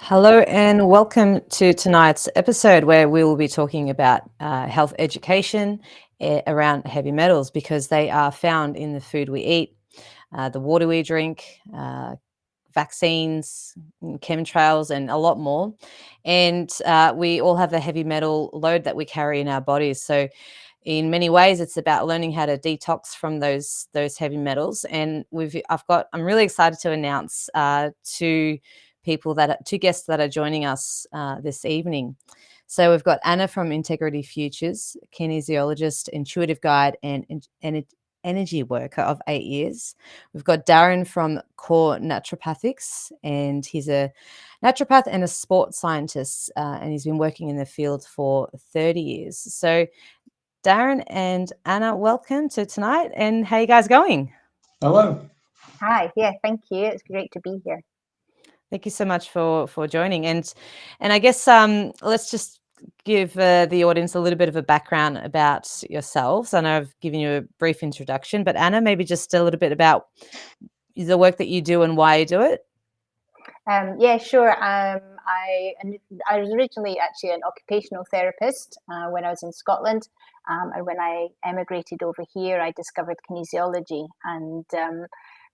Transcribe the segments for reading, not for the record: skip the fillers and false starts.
Hello and welcome to tonight's episode where we will be talking about health education around heavy metals because they are found in the food we eat, the water we drink, vaccines, chemtrails, and a lot more. And we all have a heavy metal load that we carry in our bodies. So in many ways, it's about learning how to detox from those heavy metals. And I'm really excited to announce two guests that are joining us this evening. So we've got Anna from Integrity Futures, kinesiologist, intuitive guide, and energy worker of 8 years. We've got Darren from Core Naturopathics, and he's a naturopath and a sports scientist, and he's been working in the field for 30 years. So Darren and Anna, welcome to tonight. And how you guys going? Hello. Hi. Yeah, thank you. It's great to be here. Thank you so much for joining. And I guess let's just give the audience a little bit of a background about yourselves. I know I've given you a brief introduction, but Anna, maybe just a little bit about the work that you do and why you do it. Yeah, sure. I was originally actually an occupational therapist when I was in Scotland, and when I emigrated over here, I discovered kinesiology. And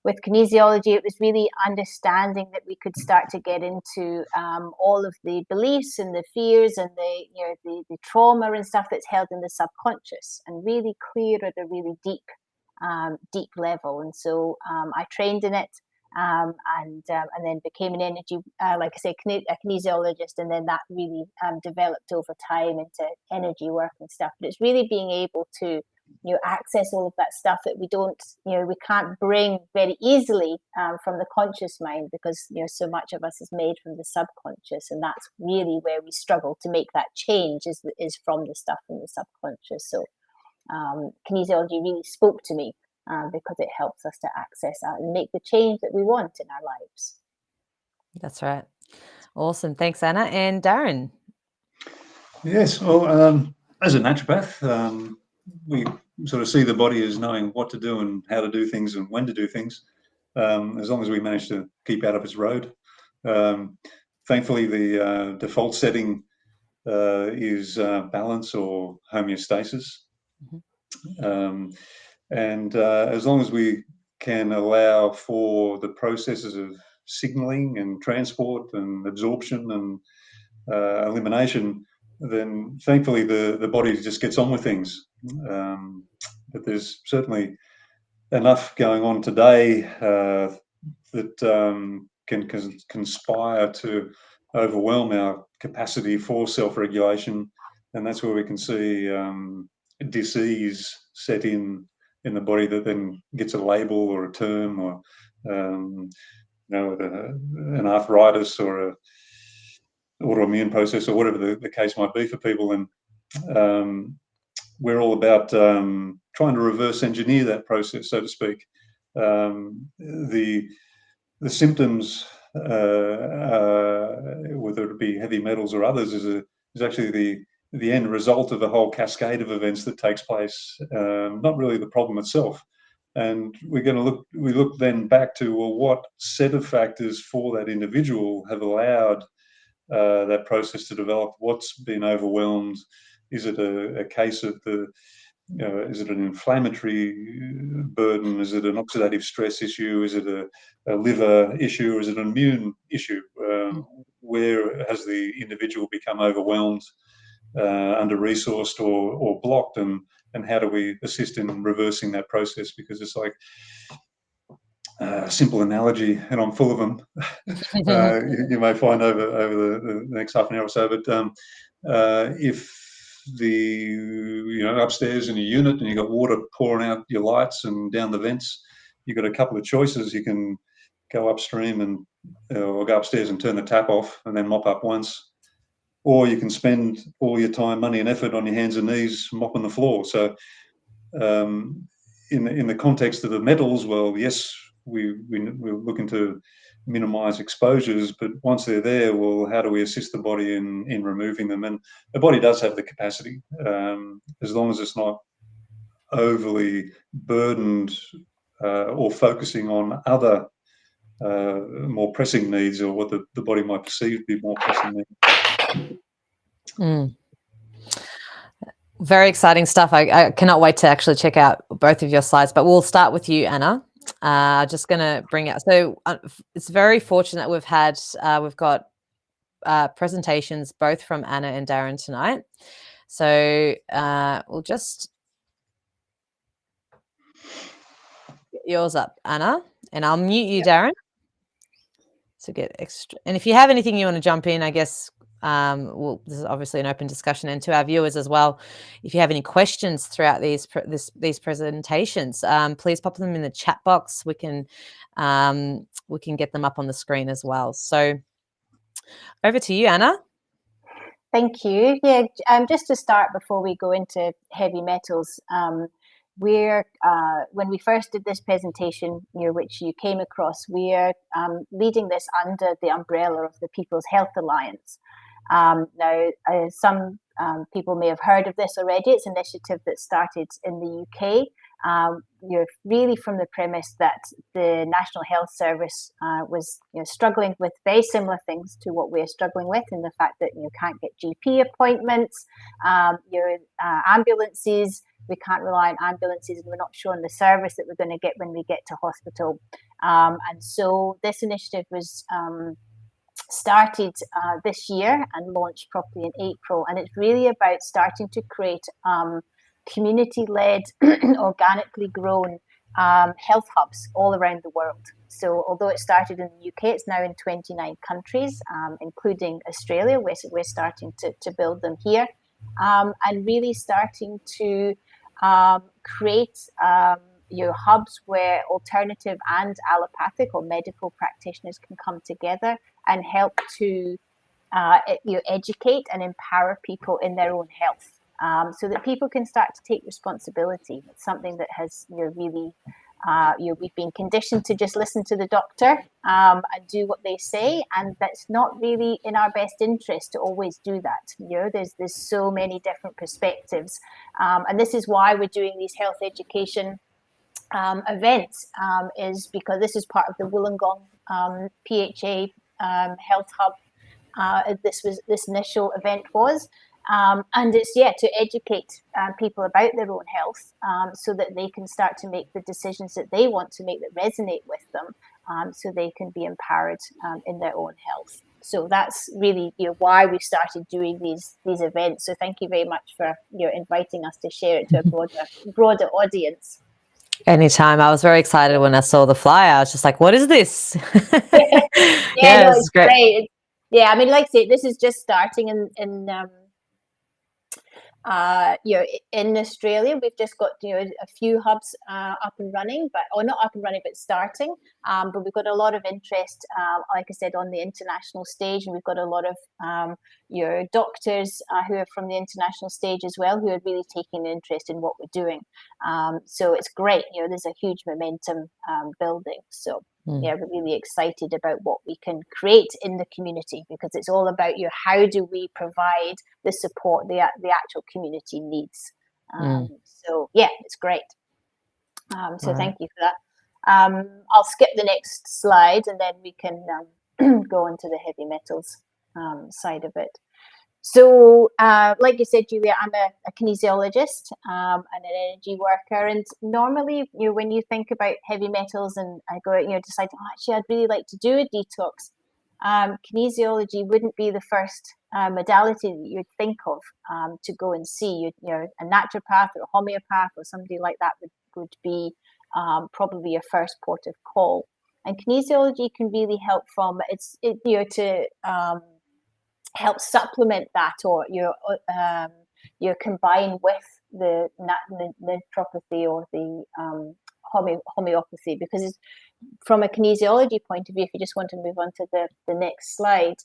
with kinesiology, it was really understanding that we could start to get into all of the beliefs and the fears and the trauma and stuff that's held in the subconscious, and really clear at a really deep level. And so I trained in it. And then became an energy, like I say, a kinesiologist, and then that really developed over time into energy work and stuff. But it's really being able to, access all of that stuff that we can't bring very easily from the conscious mind, because so much of us is made from the subconscious, and that's really where we struggle to make that change is from the stuff in the subconscious. So kinesiology really spoke to me. Because it helps us to access and make the change that we want in our lives. That's right. Awesome. Thanks, Anna. And Darren. Yes, well, as a naturopath, we sort of see the body as knowing what to do and how to do things and when to do things, as long as we manage to keep out of its road. Thankfully, the default setting is balance or homeostasis. Mm-hmm. And as long as we can allow for the processes of signaling and transport and absorption and elimination, then thankfully the body just gets on with things. But there's certainly enough going on today that can conspire to overwhelm our capacity for self-regulation, and that's where we can see disease set in the body that then gets a label or a term, or an arthritis or a autoimmune process or whatever the case might be for people. And we're all about trying to reverse engineer that process, so to speak. The symptoms, whether it be heavy metals or others, is actually the end result of a whole cascade of events that takes place, not really the problem itself. And we look then back to, well, what set of factors for that individual have allowed that process to develop? What's been overwhelmed? Is it a case of is it an inflammatory burden? Is it an oxidative stress issue? Is it a liver issue? Or is it an immune issue? Where has the individual become overwhelmed, under-resourced, or blocked? And how do we assist in reversing that process? Because it's like a simple analogy, and I'm full of them. You may find over the next half an hour or so. But if upstairs in your unit and you've got water pouring out your lights and down the vents, you've got a couple of choices. You can go upstream or go upstairs and turn the tap off and then mop up once, or you can spend all your time, money, and effort on your hands and knees mopping the floor. So in the context of the metals, well, yes, we're looking to minimize exposures, but once they're there, well, how do we assist the body in removing them? And the body does have the capacity, as long as it's not overly burdened or focusing on other more pressing needs, or what the body might perceive to be more pressing needs. Very exciting stuff. I cannot wait to actually check out both of your slides, but we'll start with you, Anna. Just going to bring out, so it's very fortunate we've got presentations both from Anna and Darren tonight. So we'll just get yours up, Anna, and I'll mute you, Darren, to get extra. And if you have anything you want to jump in, I guess this is obviously an open discussion, and to our viewers as well, if you have any questions throughout these presentations, please pop them in the chat box. We can get them up on the screen as well. So over to you, Anna. Thank you. Yeah, just to start before we go into heavy metals, when we first did this presentation, which you came across, we're leading this under the umbrella of the People's Health Alliance. Now, some people may have heard of this already. It's an initiative that started in the UK. You're really from the premise that the National Health Service was struggling with very similar things to what we're struggling with, in the fact that you can't get GP appointments, your ambulances, we can't rely on ambulances, and we're not sure on the service that we're going to get when we get to hospital. And so this initiative was started this year and launched properly in April, and it's really about starting to create community-led, organically grown health hubs all around the world. So although it started in the UK, it's now in 29 countries, including Australia, where we're starting to build them here, and really starting to create hubs where alternative and allopathic or medical practitioners can come together and help to educate and empower people in their own health, so that people can start to take responsibility. It's something that has really we've been conditioned to just listen to the doctor and do what they say, and that's not really in our best interest to always do that. There's so many different perspectives, and this is why we're doing these health education events, is because this is part of the Wollongong PHA Health Hub. This initial event was, and it's to educate people about their own health, so that they can start to make the decisions that they want to make that resonate with them, so they can be empowered in their own health. So that's really why we started doing these events. So thank you very much for inviting us to share it to a broader audience. Anytime. I was very excited when I saw the flyer. I was just like, what is this? No, it's great. I mean, like I say, this is just starting in Australia. We've just got a few hubs up and running, not up and running, but starting. But we've got a lot of interest, like I said, on the international stage, and we've got a lot of doctors who are from the international stage as well, who are really taking an interest in what we're doing. So it's great. There's a huge momentum building. So we're really excited about what we can create in the community, because it's all about how do we provide the support the actual community needs. So it's great. So thank you for that. I'll skip the next slide, and then we can go into the heavy metals side of it. So, like you said, Julia, I'm a kinesiologist and an energy worker. And normally, when you think about heavy metals and I go, decide, actually, I'd really like to do a detox, kinesiology wouldn't be the first modality that you'd think of to go and see. A naturopath or a homeopath or somebody like that would be probably your first port of call. And kinesiology can really help to help supplement that, or combine with the naturopathy or the homeopathy, because from a kinesiology point of view, if you just want to move on to the next slide,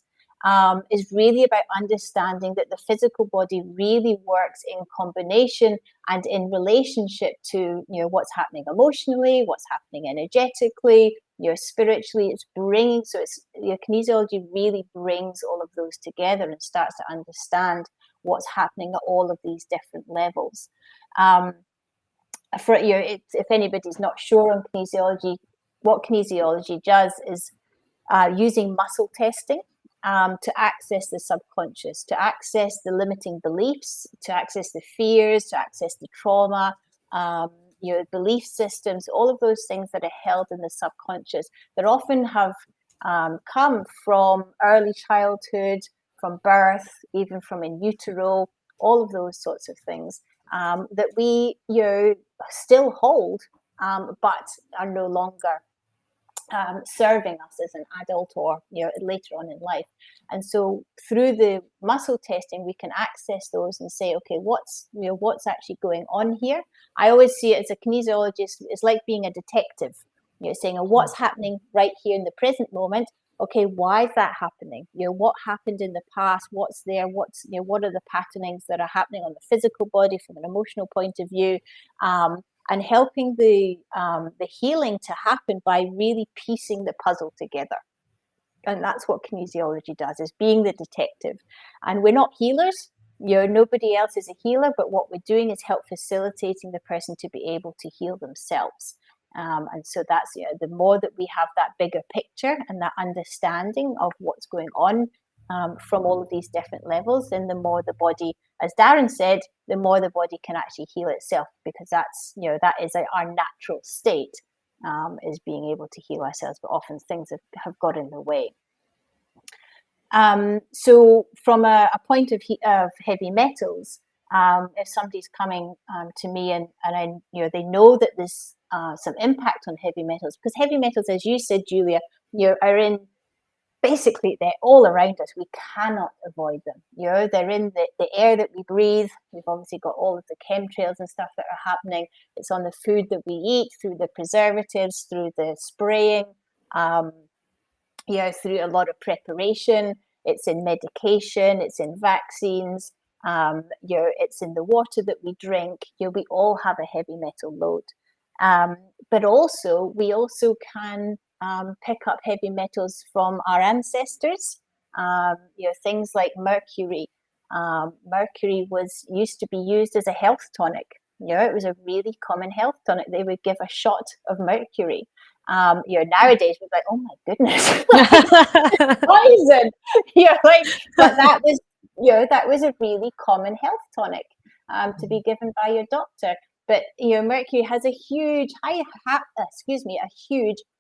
is really about understanding that the physical body really works in combination and in relationship to what's happening emotionally, what's happening energetically, spiritually. Kinesiology really brings all of those together and starts to understand what's happening at all of these different levels. If anybody's not sure on kinesiology, what kinesiology does is using muscle testing to access the subconscious, to access the limiting beliefs, to access the fears, to access the trauma, belief systems, all of those things that are held in the subconscious that often have come from early childhood, from birth, even from in utero, all of those sorts of things that we still hold, but are no longer serving us as an adult or later on in life. And so through the muscle testing, we can access those and say, okay, what's actually going on here? I always see it as a kinesiologist, it's like being a detective. Saying, what's happening right here in the present moment? Okay, why is that happening? What happened in the past? What's there? What are the patternings that are happening on the physical body from an emotional point of view? And helping the healing to happen by really piecing the puzzle together. And that's what kinesiology does, is being the detective. And we're not healers. Nobody else is a healer, but what we're doing is help facilitating the person to be able to heal themselves. And so that's, the more that we have that bigger picture and that understanding of what's going on from all of these different levels, then the more the body, as Darren said, the more the body can actually heal itself, because that's, that is our natural state, is being able to heal ourselves, but often things have got in the way. So from a point of heavy metals, if somebody's coming to me and they know that there's some impact on heavy metals, because heavy metals, as you said, Julia, are in, basically they're all around us. We cannot avoid them. They're in the air that we breathe. We've obviously got all of the chemtrails and stuff that are happening. It's on the food that we eat, through the preservatives, through the spraying, through a lot of preparation. It's in medication, it's in vaccines, it's in the water that we drink. We all have a heavy metal load. But also, we also can pick up heavy metals from our ancestors. Things like mercury. Mercury used to be used as a health tonic. It was a really common health tonic. They would give a shot of mercury. Nowadays we're like, oh my goodness, poison. But that was a really common health tonic to be given by your doctor. But mercury has a huge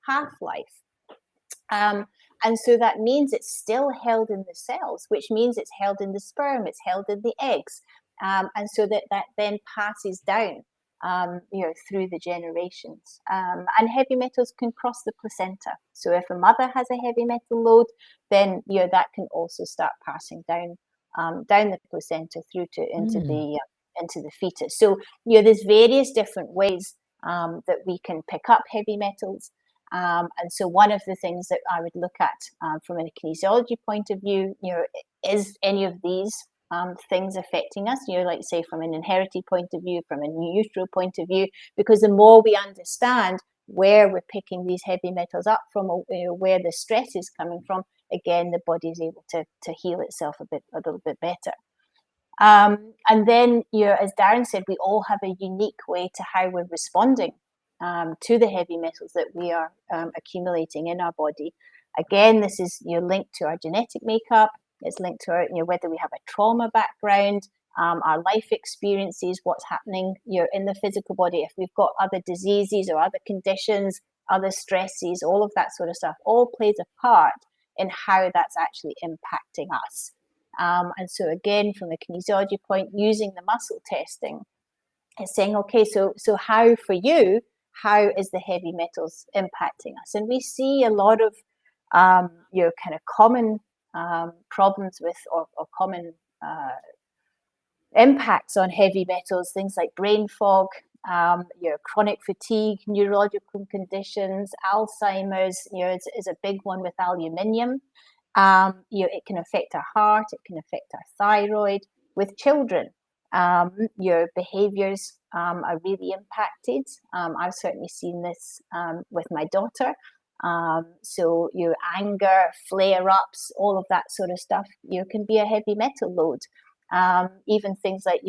half-life, and so that means it's still held in the cells, which means it's held in the sperm, it's held in the eggs, and so that then passes down through the generations. And heavy metals can cross the placenta. So if a mother has a heavy metal load, then that can also start passing down the placenta through to into the fetus. So there's various different ways that we can pick up heavy metals. And so one of the things that I would look at from a kinesiology point of view, is any of these things affecting us, like say from an inherited point of view, from a neutral point of view, because the more we understand where we're picking these heavy metals up from, where the stress is coming from, again, the body is able to heal itself a little bit better. And then, as Darren said, we all have a unique way to how we're responding to the heavy metals that we are accumulating in our body. Again, this is linked to our genetic makeup. It's linked to our, whether we have a trauma background, our life experiences, what's happening in the physical body, if we've got other diseases or other conditions, other stresses, all of that sort of stuff, all plays a part in how that's actually impacting us. And so again, from the kinesiology point, using the muscle testing, is saying, okay, so how for you, how is the heavy metals impacting us? And we see a lot of kind of common problems with or common impacts on heavy metals, things like brain fog, chronic fatigue, neurological conditions, Alzheimer's, is a big one with aluminium. It can affect our heart, it can affect our thyroid. With children, your behaviors are really impacted. I've certainly seen this with my daughter. So your anger, flare-ups, all of that sort of stuff, can be a heavy metal load. Even things like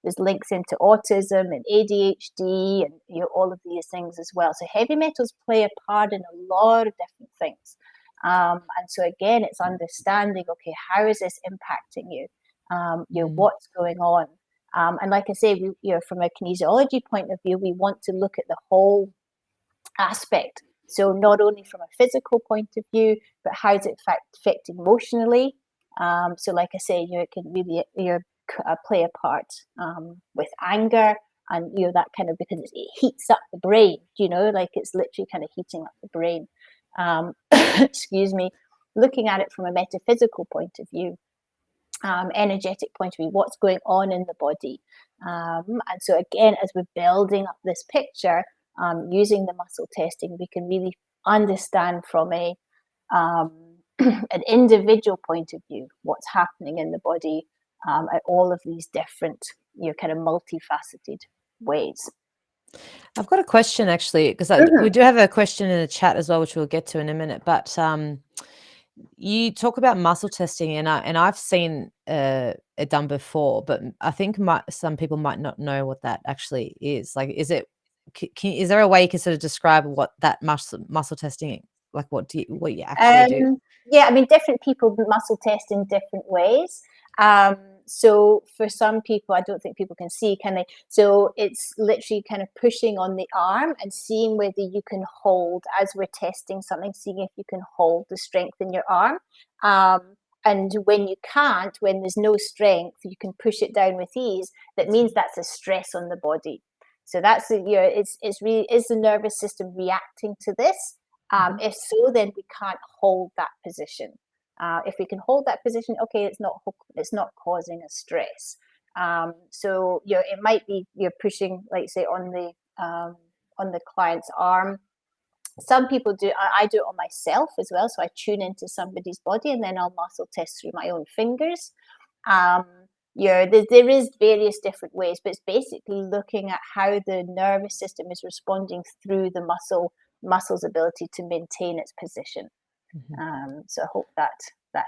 there's links into autism and ADHD and all of these things as well. So heavy metals play a part in a lot of different things. And so again, it's understanding, okay, how is this impacting you? What's going on? And like I say, from a kinesiology point of view, we want to look at the whole aspect. So not only from a physical point of view, but how does it affect emotionally? So like I say, it can really play a part with anger, and that kind of, because it heats up the brain. Like it's literally kind of heating up the brain. Excuse me. Looking at it from a metaphysical point of view, energetic point of view, what's going on in the body. And so again, as we're building up this picture, using the muscle testing, we can really understand from a an individual point of view what's happening in the body at all of these different, kind of multifaceted ways. I've got a question actually, because we do have a question in the chat as well, which we'll get to in a minute. But you talk about muscle testing, and I've seen it done before, but I think some people might not know what that actually is. Like, is there a way you can sort of describe what that muscle testing, like what you actually do? Yeah, I mean, different people muscle test in different ways. So for some people, I don't think people can see, can they? So it's literally kind of pushing on the arm and seeing whether you can hold, as we're testing something, seeing if you can hold the strength in your arm. And when you can't, when there's no strength, you can push it down with ease. That means that's a stress on the body. So that's it's really, is the nervous system reacting to this? If so, then we can't hold that position. If we can hold that position, okay, it's not causing a stress. So it might be you're pushing, like say, on the client's arm. Some people do. I do it on myself as well. So I tune into somebody's body, and then I'll muscle test through my own fingers. There is various different ways, but it's basically looking at how the nervous system is responding through the muscle's ability to maintain its position. So I hope that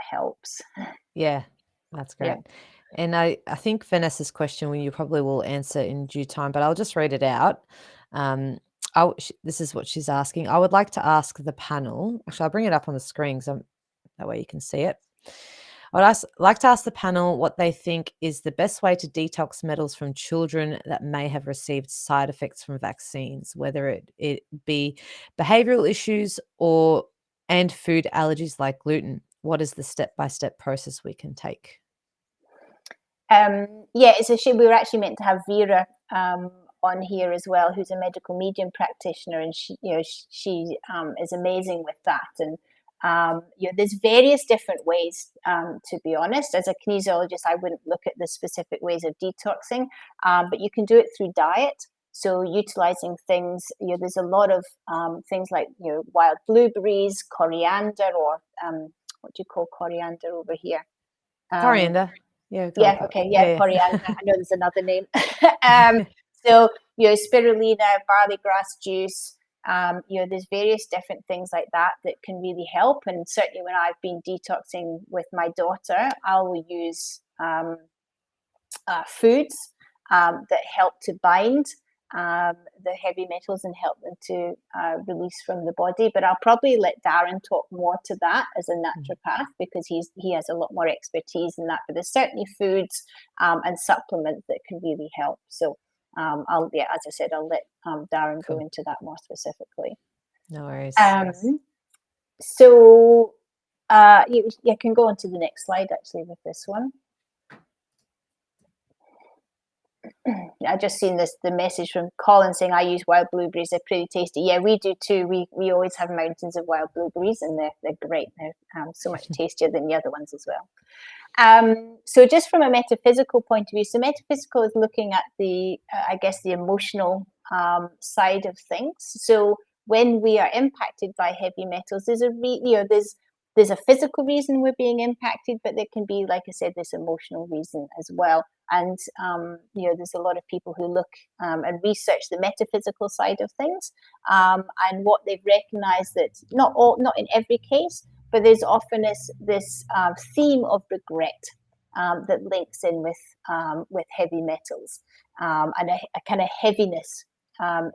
helps. Yeah, that's great. Yeah. And I think Vanessa's question, you probably will answer in due time, but I'll just read it out. This is what she's asking. I would like to ask the panel. Actually, I'll bring it up on the screen so that way you can see it. I would like to ask the panel what they think is the best way to detox metals from children that may have received side effects from vaccines, whether it be behavioral issues and food allergies like gluten. What is the step-by-step process we can take? Yeah, it's a shame. We were actually meant to have Vera on here as well, who's a medical medium practitioner, and she is amazing with that. And there's various different ways. To be honest, as a kinesiologist, I wouldn't look at the specific ways of detoxing, but you can do it through diet. So utilizing things, there's a lot of things like wild blueberries, coriander, or what do you call coriander over here? Coriander. Coriander. I know there's another name. So spirulina, barley grass juice. There's various different things like that can really help. And certainly when I've been detoxing with my daughter, I will use foods that help to bind the heavy metals and help them to release from the body. But I'll probably let Darren talk more to that as a naturopath, because he has a lot more expertise in that. But there's certainly foods and supplements that can really help. So as I said, I'll let Darren go into that more specifically. No worries. So you can go on to the next slide actually with this one. I just seen the message from Colin saying, I use wild blueberries, they're pretty tasty. Yeah, we do too. We always have mountains of wild blueberries, and they're great. They're so much tastier than the other ones as well. So just from a metaphysical point of view, so metaphysical is looking at the emotional side of things. So when we are impacted by heavy metals, there's a physical reason we're being impacted, but there can be, like I said, this emotional reason as well. And there's a lot of people who look and research the metaphysical side of things, and what they've recognized that not in every case, but there's often this theme of regret. that links in with heavy metals and a kind of heaviness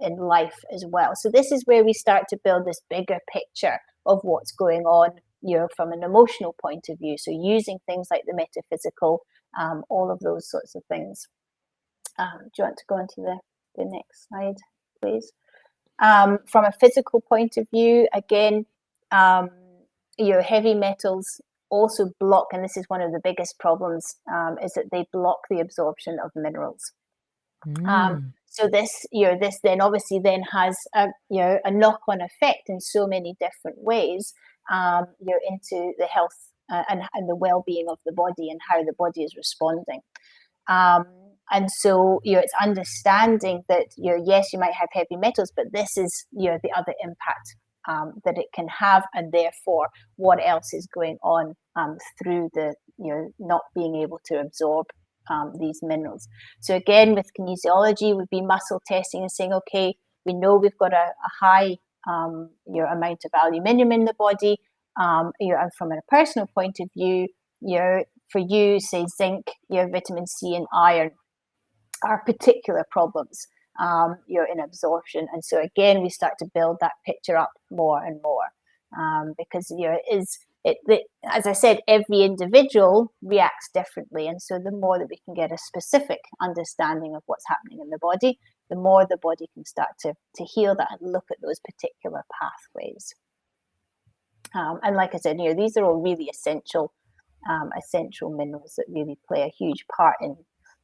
in life as well. So this is where we start to build this bigger picture of what's going on, from an emotional point of view. So using things like the metaphysical, all of those sorts of things. Do you want to go into the next slide, please? From a physical point of view, again, heavy metals also block, and this is one of the biggest problems, is that they block the absorption of minerals. So this then obviously then has a knock-on effect in so many different ways, into the health and the well-being of the body and how the body is responding. And so, it's understanding that, yes, you might have heavy metals, but this is, the other impact that it can have, and therefore what else is going on through the, not being able to absorb these minerals. So again, with kinesiology, we'd be muscle testing and saying, okay, we know we've got a high amount of aluminium in the body, and from a personal point of view, for you, say zinc, vitamin C and iron are particular problems, in absorption. And so again, we start to build that picture up more and more, because as I said, every individual reacts differently, and so the more that we can get a specific understanding of what's happening in the body, the more the body can start to heal that and look at those particular pathways. And like I said, these are all really essential minerals that really play a huge part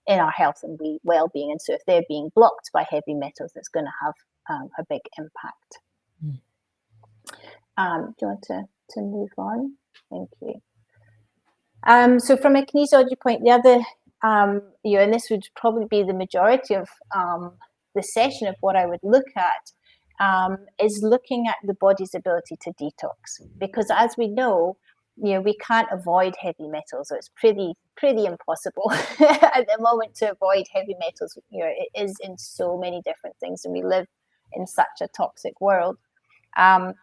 in our health and well-being. And so if they're being blocked by heavy metals, that's going to have a big impact. Do you want to move on? Thank you. So from a kinesiology point, the other, and this would probably be the majority of the session of what I would look at, is looking at the body's ability to detox. Because as we know, we can't avoid heavy metals, so it's pretty impossible at the moment to avoid heavy metals. It is in so many different things, and we live in such a toxic world. But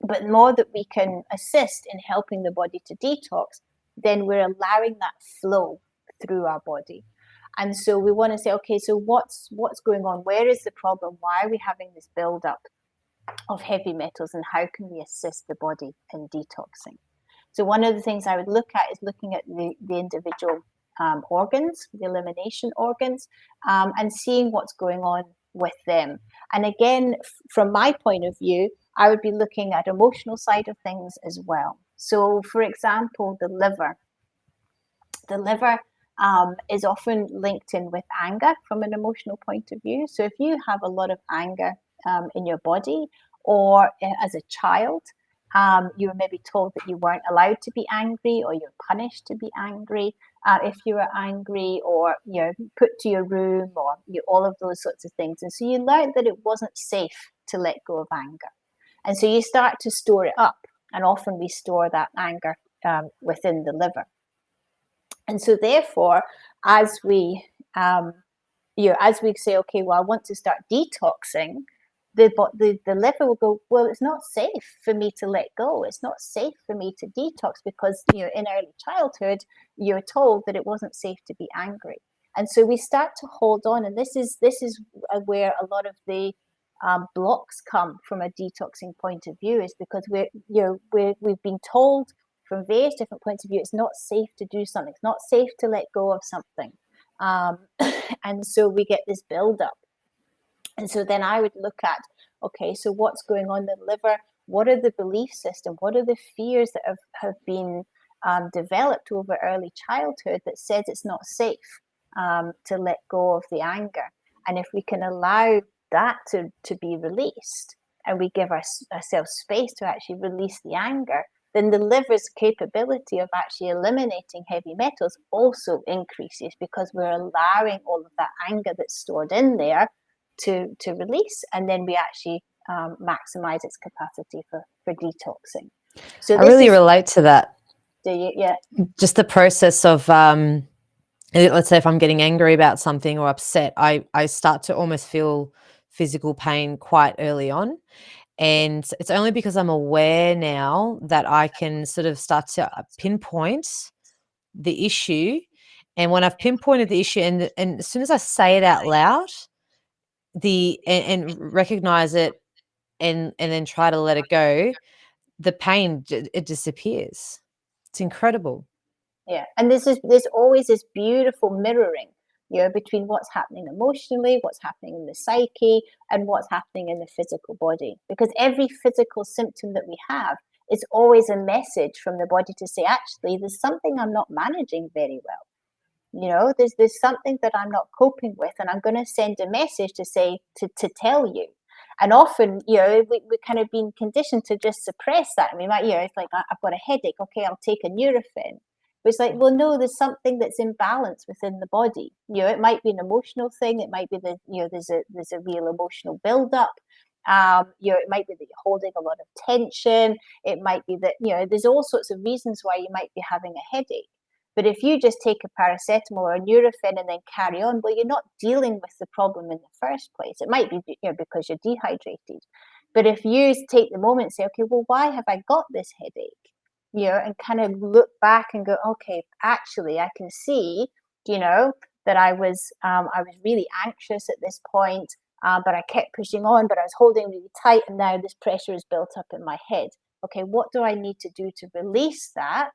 the more that we can assist in helping the body to detox, then we're allowing that flow through our body. And so we want to say, okay, so what's going on? Where is the problem? Why are we having this buildup of heavy metals, and how can we assist the body in detoxing? So one of the things I would look at is looking at the individual organs, the elimination organs, and seeing what's going on with them. And again, from my point of view, I would be looking at emotional side of things as well. So for example, the liver. The liver is often linked in with anger from an emotional point of view. So if you have a lot of anger in your body, or as a child, you were maybe told that you weren't allowed to be angry, or you're punished to be angry if you were angry, or put to your room, or all of those sorts of things. And so you learned that it wasn't safe to let go of anger. And so you start to store it up, and often we store that anger within the liver. And so therefore, as we say, okay, well, I want to start detoxing, the liver will go, well, it's not safe for me to let go. It's not safe for me to detox, because in early childhood, you're told that it wasn't safe to be angry. And so we start to hold on, and this is where a lot of the blocks come from a detoxing point of view, is because we've been told from various different points of view, it's not safe to do something. It's not safe to let go of something. And so we get this buildup. And so then I would look at, okay, so what's going on in the liver? What are the belief system? What are the fears that have been developed over early childhood that says it's not safe to let go of the anger? And if we can allow that to be released, and we give ourselves space to actually release the anger, then the liver's capability of actually eliminating heavy metals also increases, because we're allowing all of that anger that's stored in there to release, and then we actually maximize its capacity for detoxing. So I really relate to that. Do you? Yeah. Just the process of, let's say if I'm getting angry about something or upset, I start to almost feel physical pain quite early on. And it's only because I'm aware now that I can sort of start to pinpoint the issue, and when I've pinpointed the issue, and as soon as I say it out loud, and recognize it, and then try to let it go, the pain, it disappears. It's incredible. Yeah, and there's always this beautiful mirroring, between what's happening emotionally, what's happening in the psyche, and what's happening in the physical body. Because every physical symptom that we have is always a message from the body to say, actually, there's something I'm not managing very well. There's something that I'm not coping with, and I'm going to send a message to say, to tell you. And often, we kind of been conditioned to just suppress that. And we might, it's like, I've got a headache. Okay, I'll take a Nurofen. But it's like, well, no, there's something that's imbalanced within the body. It might be an emotional thing. It might be that, there's a real emotional buildup. It might be that you're holding a lot of tension. It might be that, there's all sorts of reasons why you might be having a headache. But if you just take a paracetamol or a Nurofen and then carry on, well, you're not dealing with the problem in the first place. It might be, because you're dehydrated. But if you take the moment and say, okay, well, why have I got this headache? And kind of look back and go, okay, actually, I can see, that I was really anxious at this point, but I kept pushing on, but I was holding really tight, and now this pressure is built up in my head. Okay, what do I need to do to release that?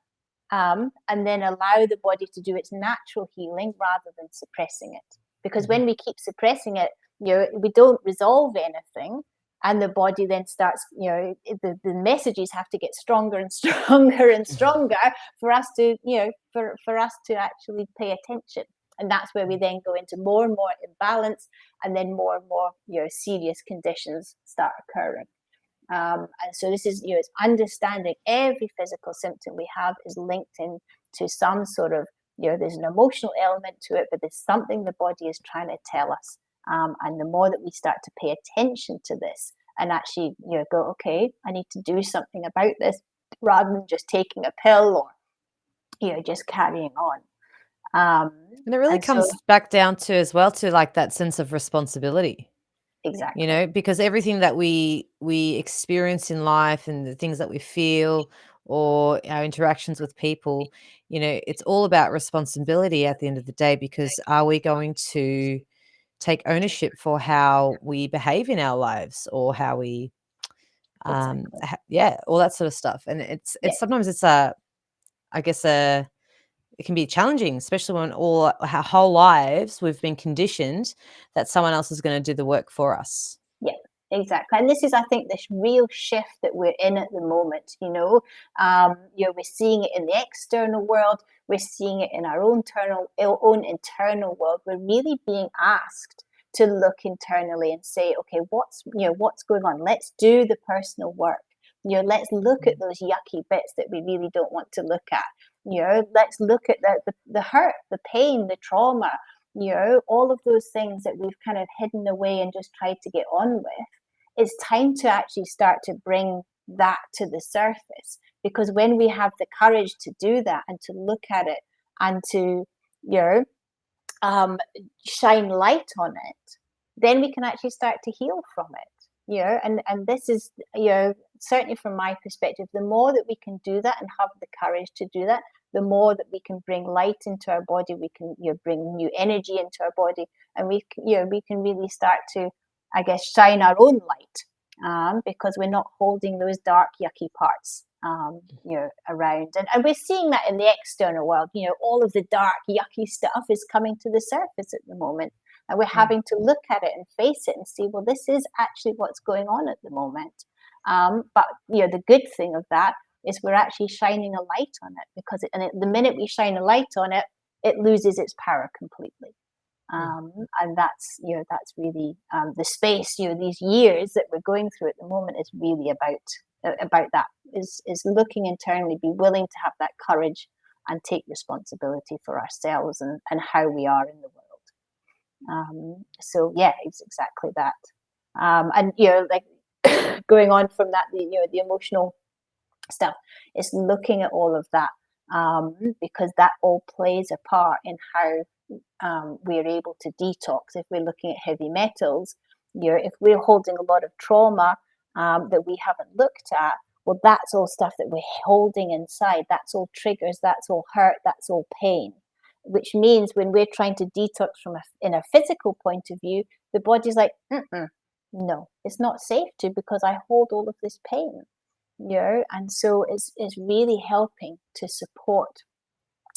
And then allow the body to do its natural healing rather than suppressing it. Because when we keep suppressing it, we don't resolve anything. And the body then starts, the messages have to get stronger and stronger and stronger for us to, for us to actually pay attention. And that's where we then go into more and more imbalance, and then more and more, serious conditions start occurring. And so this is, it's understanding every physical symptom we have is linked in to some sort of, there's an emotional element to it, but there's something the body is trying to tell us. And the more that we start to pay attention to this and actually, go, okay, I need to do something about this, rather than just taking a pill or, just carrying on. And it really comes back down to, as well, to like that sense of responsibility. Exactly. Because everything that we experience in life, and the things that we feel, or our interactions with people, it's all about responsibility at the end of the day. Because are we going to take ownership for how we behave in our lives, or how we, all that sort of stuff. And it's sometimes it's it can be challenging, especially when all our whole lives we've been conditioned that someone else is going to do the work for us. Yeah, exactly. And this is, I think, this real shift that we're in at the moment. We're seeing it in the external world. We're seeing it in our own internal world. We're really being asked to look internally and say, okay, what's going on? Let's do the personal work. Let's look at those yucky bits that we really don't want to look at. Let's look at the hurt, the pain, the trauma, all of those things that we've kind of hidden away and just tried to get on with. It's time to actually start to bring that to the surface, because when we have the courage to do that and to look at it and to, shine light on it, then we can actually start to heal from it. And this is, certainly from my perspective, the more that we can do that and have the courage to do that, the more that we can bring light into our body. We can, bring new energy into our body, and we can really start to, I guess, shine our own light, because we're not holding those dark, yucky parts, around. And we're seeing that in the external world. All of the dark, yucky stuff is coming to the surface at the moment. And we're having to look at it and face it and see, well, this is actually what's going on at the moment. But the good thing of that is we're actually shining a light on it, because the minute we shine a light on it, it loses its power completely. And that's really the space. These years that we're going through at the moment is really about that. Is looking internally, be willing to have that courage and take responsibility for ourselves and how we are in the world. So yeah, it's exactly that. And like going on from that, the emotional stuff is looking at all of that, because that all plays a part in how we're able to detox. If we're looking at heavy metals, if we're holding a lot of trauma that we haven't looked at, well, that's all stuff that we're holding inside. That's all triggers, that's all hurt, that's all pain. Which means when we're trying to detox in a physical point of view, the body's like, no, it's not safe to, because I hold all of this pain. And so it's really helping to support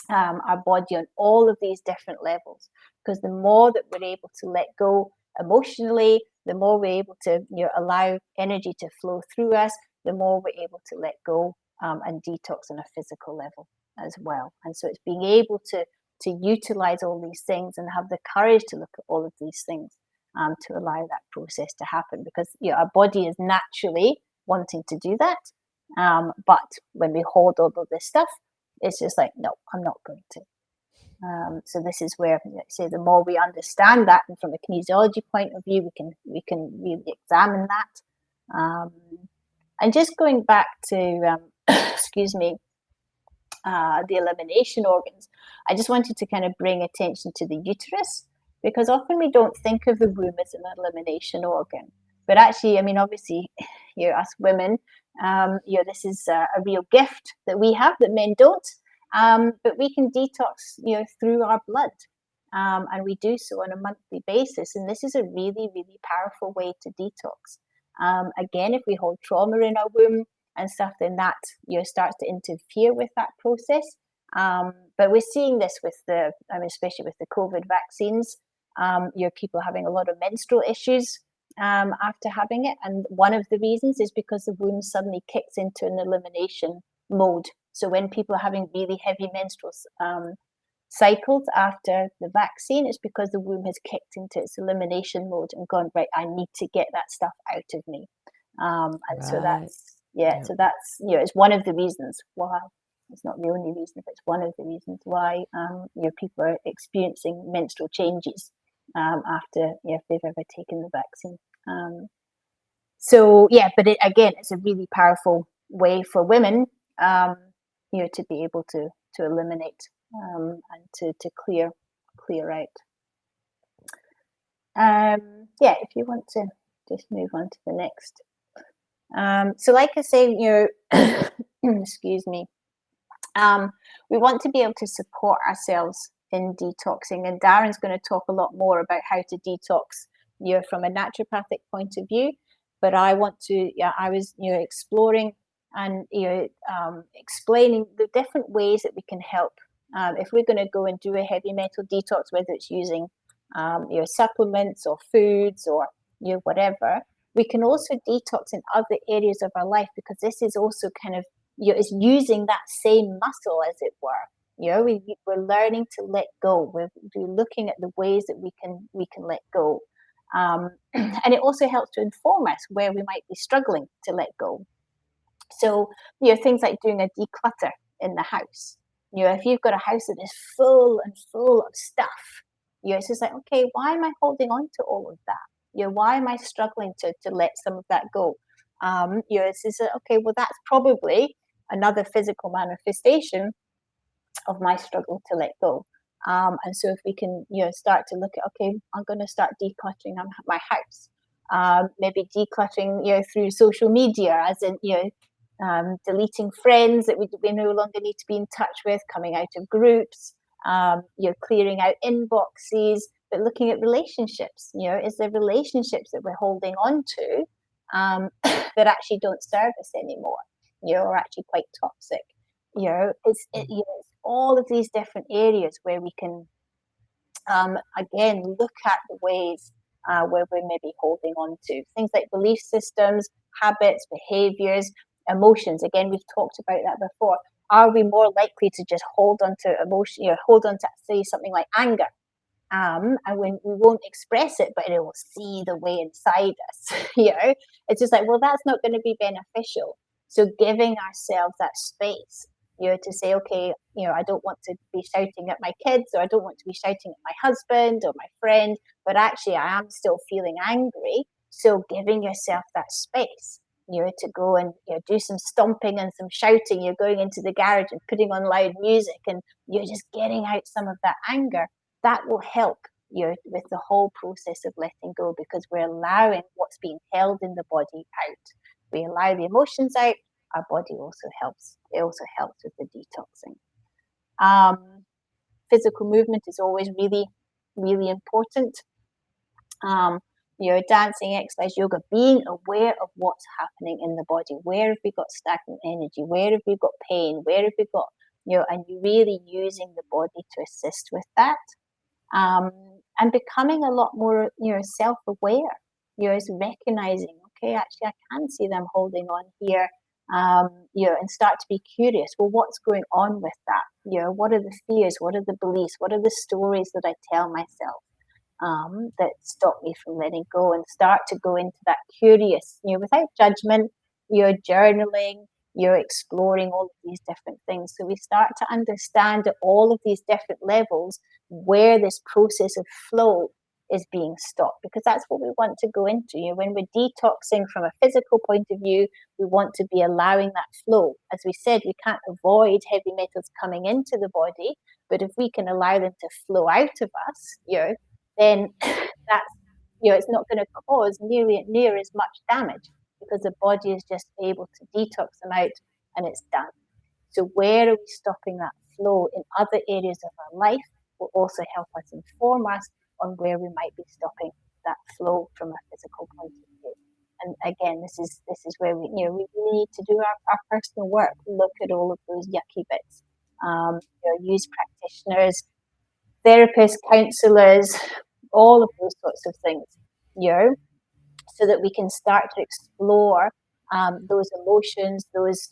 our body on all of these different levels, because the more that we're able to let go emotionally, the more we're able to allow energy to flow through us, the more we're able to let go and detox on a physical level as well. And so it's being able to utilize all these things and have the courage to look at all of these things to allow that process to happen, because our body is naturally wanting to do that, but when we hold all of this stuff, it's just like, no, I'm not going to. So this is where, say, the more we understand that, and from a kinesiology point of view, we can really examine that. And just going back to, excuse me, the elimination organs, I just wanted to kind of bring attention to the uterus, because often we don't think of the womb as an elimination organ. But actually, I mean, obviously, us women, this is a real gift that we have that men don't. But we can detox, through our blood, and we do so on a monthly basis. And this is a really, really powerful way to detox. Again, if we hold trauma in our womb and stuff, then that starts to interfere with that process. But we're seeing this with especially with the COVID vaccines. People having a lot of menstrual issues after having it, and one of the reasons is because the womb suddenly kicks into an elimination mode. So when people are having really heavy menstrual cycles after the vaccine, it's because the womb has kicked into its elimination mode and gone, right, I need to get that stuff out of me. And right. So that's, it's one of the reasons why. It's not the only reason, but it's one of the reasons why people are experiencing menstrual changes after if they've ever taken the vaccine. But it's a really powerful way for women to be able to eliminate and to clear out. If you want to just move on to the next. So like I say, excuse me, we want to be able to support ourselves in detoxing, and Darren's going to talk a lot more about how to detox from a naturopathic point of view. But I want to, I was exploring and explaining the different ways that we can help. If we're going to go and do a heavy metal detox, whether it's using supplements or foods or whatever, we can also detox in other areas of our life, because this is also kind of is using that same muscle, as it were. We're learning to let go. We're looking at the ways that we can let go, and it also helps to inform us where we might be struggling to let go. So things like doing a declutter in the house. If you've got a house that is full of stuff, it's just like, okay, why am I holding on to all of that? Why am I struggling to let some of that go? It's just okay, well, that's probably another physical manifestation of my struggle to let go. And so if we can, start to look at, okay, I'm going to start decluttering my house. Maybe decluttering, through social media, as in, deleting friends that we no longer need to be in touch with, coming out of groups, clearing out inboxes, but looking at relationships. Is there relationships that we're holding on to that actually don't serve us anymore, or actually quite toxic? It's all of these different areas where we can, again, look at the ways where we're maybe holding on to things like belief systems, habits, behaviors, emotions. Again, we've talked about that before. Are we more likely to just hold on to emotion, hold on to, say, something like anger? And when we won't express it, but it will see the way inside us, it's just like, well, that's not going to be beneficial. So giving ourselves that space, to say, okay, I don't want to be shouting at my kids, or I don't want to be shouting at my husband or my friend, but actually I am still feeling angry. So giving yourself that space, to go and do some stomping and some shouting. You're going into the garage and putting on loud music, and you're just getting out some of that anger. That will help with the whole process of letting go, because we're allowing what's being held in the body out. We allow the emotions out, we allow the anger out, and we let go. And so, like I say, it's a really powerful way for women to our body also helps. It also helps with the detoxing. Physical movement is always really, really important. Dancing, exercise, yoga, being aware of what's happening in the body. Where have we got stagnant energy? Where have we got pain? Where have we got, and you're really using the body to assist with that. And becoming a lot more, self-aware. It's recognizing, okay, actually, I can see them holding on here, and start to be curious. Well, what's going on with that? What are the fears? What are the beliefs? What are the stories that I tell myself that stop me from letting go? And start to go into that curious, without judgment. You're journaling. You're exploring all of these different things. So we start to understand at all of these different levels where this process of flow is being stopped, because that's what we want to go into. When we're detoxing from a physical point of view, we want to be allowing that flow. As we said, we can't avoid heavy metals coming into the body, but if we can allow them to flow out of us, then that's, it's not going to cause near as much damage, because the body is just able to detox them out and it's done. So where are we stopping that flow in other areas of our life will also help us inform us on where we might be stopping that flow from a physical point of view. And again, this is where we need to do our personal work. Look at all of those yucky bits. Use practitioners, therapists, counsellors, all of those sorts of things. So that we can start to explore those emotions, those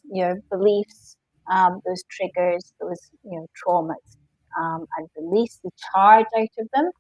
beliefs, those triggers, those traumas, and release the charge out of them,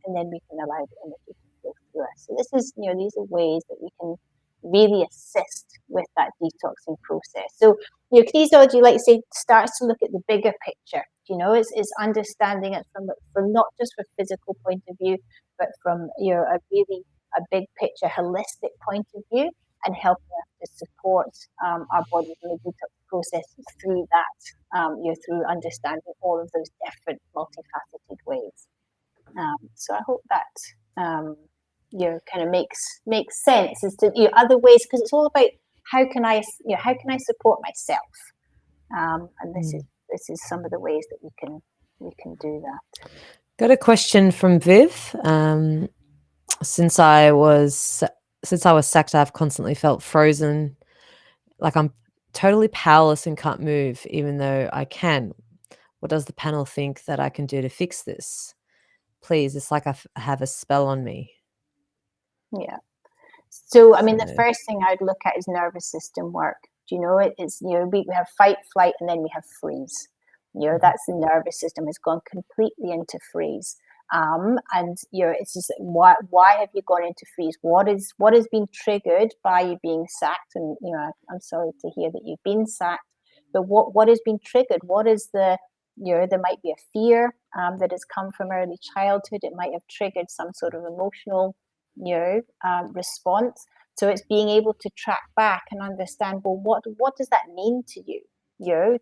and then we can allow the energy to flow through us. So this is, these are ways that we can really assist with that detoxing process. So kinesiology, like I say, starts to look at the bigger picture. It's understanding it from not just a physical point of view, but from a big picture, holistic point of view, and helping us to support our bodies in the detox process through that, through understanding all of those different multifaceted ways. So I hope that kind of makes sense as to other ways, because it's all about how can I support myself, and this is some of the ways that we can do that. Got a question from Viv. Since I was sacked, I've constantly felt frozen, like I'm totally powerless and can't move, even though I can. What does the panel think that I can do to fix this? Please, it's like I have a spell on me. Yeah. So, I mean, the first thing I'd look at is nervous system work. Do you know it? It's, we have fight, flight, and then we have freeze. That's the nervous system has gone completely into freeze. And it's just why have you gone into freeze? What has been triggered by you being sacked? And I'm sorry to hear that you've been sacked, but what has been triggered? What is the there might be a fear that has come from early childhood. It might have triggered some sort of emotional response. So it's being able to track back and understand, well, what does that mean to you?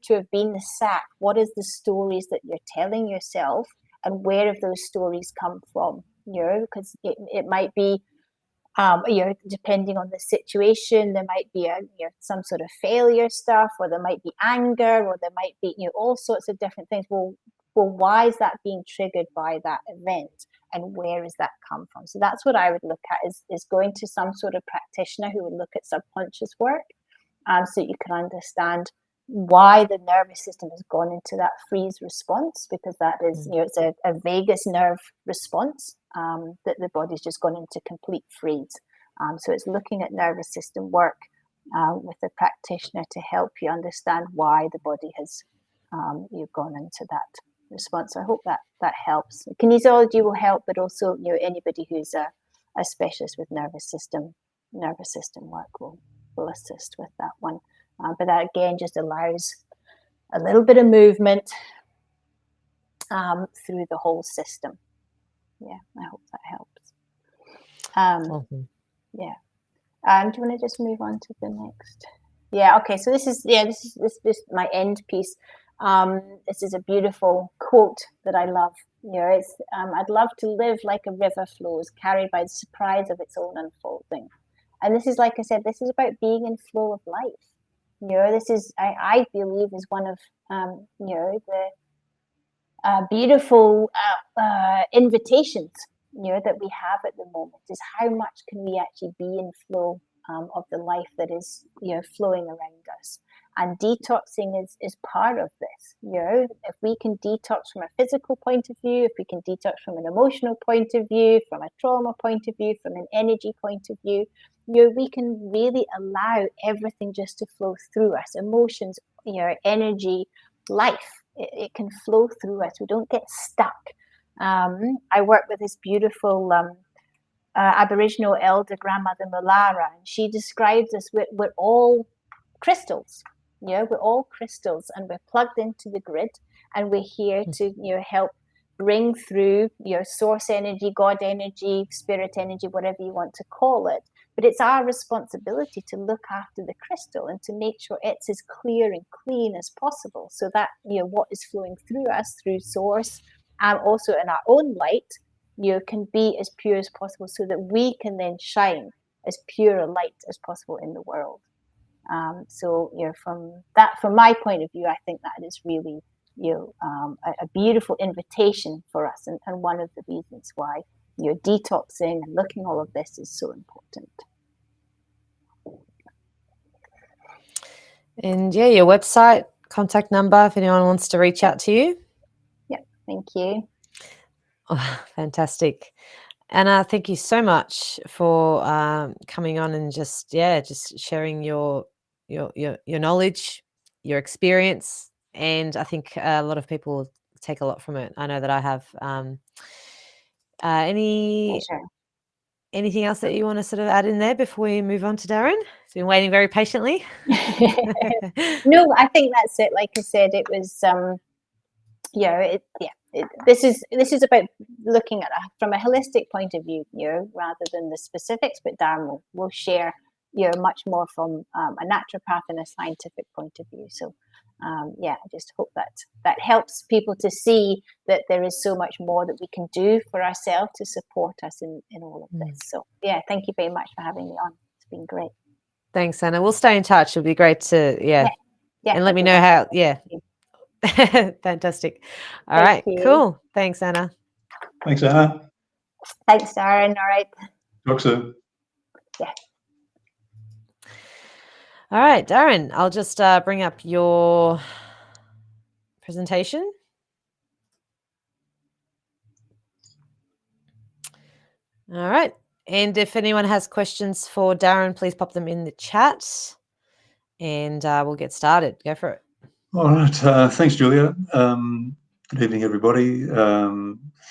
To have been sacked, what is the stories that you're telling yourself, and where have those stories come from? Because it might be, depending on the situation, there might be some sort of failure stuff, or there might be anger, or there might be all sorts of different things. Well, why is that being triggered by that event, and where has that come from? So that's what I would look at, is going to some sort of practitioner who would look at subconscious work, so you can understand why the nervous system has gone into that freeze response, because that is, it's a vagus nerve response, that the body's just gone into complete freeze. So it's looking at nervous system work with a practitioner to help you understand why the body has gone into that response. So I hope that helps. Kinesiology will help, but also anybody who's a specialist with nervous system work will assist with that one. But that again just allows a little bit of movement through the whole system. Yeah, I hope that helps. Yeah. Do you want to just move on to the next? Yeah. Okay. So this is my end piece. This is a beautiful quote that I love. It's I'd love to live like a river flows, carried by the surprise of its own unfolding. And this is, like I said, this is about being in flow of life. This is, I believe, is one of, the beautiful invitations, that we have at the moment, is how much can we actually be in flow of the life that is, flowing around us. And detoxing is part of this. If we can detox from a physical point of view, if we can detox from an emotional point of view, from a trauma point of view, from an energy point of view, we can really allow everything just to flow through us. Emotions, energy, life. It can flow through us. We don't get stuck. I work with this beautiful Aboriginal elder, Grandmother Malara, and she describes us, we're all crystals. We're all crystals, and we're plugged into the grid, and we're here to help bring through your source energy, God energy, spirit energy, whatever you want to call it. But it's our responsibility to look after the crystal and to make sure it's as clear and clean as possible, so that what is flowing through us, through source, and also in our own light, can be as pure as possible, so that we can then shine as pure a light as possible in the world. So from my point of view, I think that is really a beautiful invitation for us, and one of the reasons why detoxing and looking all of this is so important. And yeah, your website, contact number if anyone wants to reach out to you. Yep, thank you. Oh, fantastic. Anna, thank you so much for coming on and just sharing your knowledge, your experience, and I think a lot of people take a lot from it. I know that I have. Anything else that you want to sort of add in there before we move on to Darren? He's been waiting very patiently. No, I think that's it. Like I said, it was this is about looking at from a holistic point of view, rather than the specifics. But Darren will share, much more from a naturopath and a scientific point of view. So, I just hope that helps people to see that there is so much more that we can do for ourselves to support us in all of this. So, thank you very much for having me on. It's been great. Thanks, Anna. We'll stay in touch. It'll be great to and let me know how. Fantastic. All right, cool. Thanks, Anna. Thanks, Anna. Thanks, Darren. All right. Talk soon. Yeah. All right, Darren, I'll just bring up your presentation. All right. And if anyone has questions for Darren, please pop them in the chat and we'll get started. Go for it. All right. Thanks, Julia. Good evening, everybody.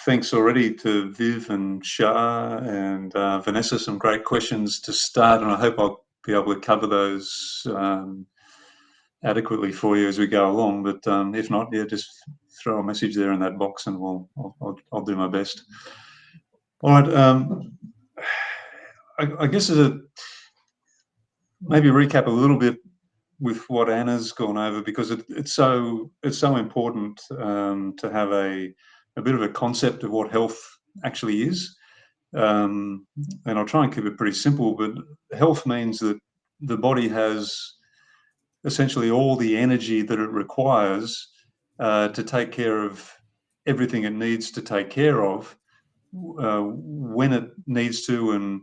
Thanks already to Viv and Shah and Vanessa. Some great questions to start, and I hope I'll be able to cover those adequately for you as we go along. But if not, just throw a message there in that box, and I'll do my best. All right. I guess maybe recap a little bit with what Anna's gone over, because it's so important to have a bit of a concept of what health actually is. And I'll try and keep it pretty simple, but health means that the body has essentially all the energy that it requires to take care of everything it needs to take care of, when it needs to, and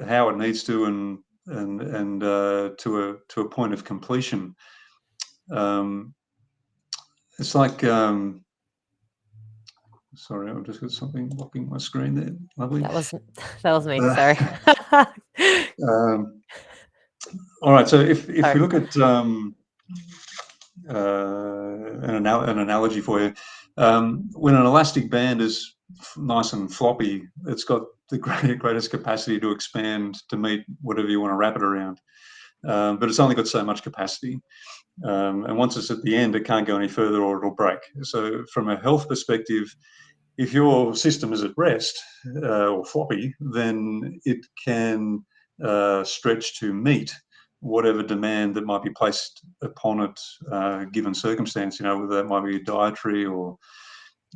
how it needs to, and to a point of completion. It's like sorry, I've just got something blocking my screen there. Lovely. That was me. Sorry. All right. So if we look at an analogy for you, when an elastic band is nice and floppy, it's got the greatest capacity to expand to meet whatever you want to wrap it around. But it's only got so much capacity. And once it's at the end, it can't go any further or it'll break. So from a health perspective, if your system is at rest or floppy, then it can stretch to meet whatever demand that might be placed upon it, given circumstance, whether that might be dietary or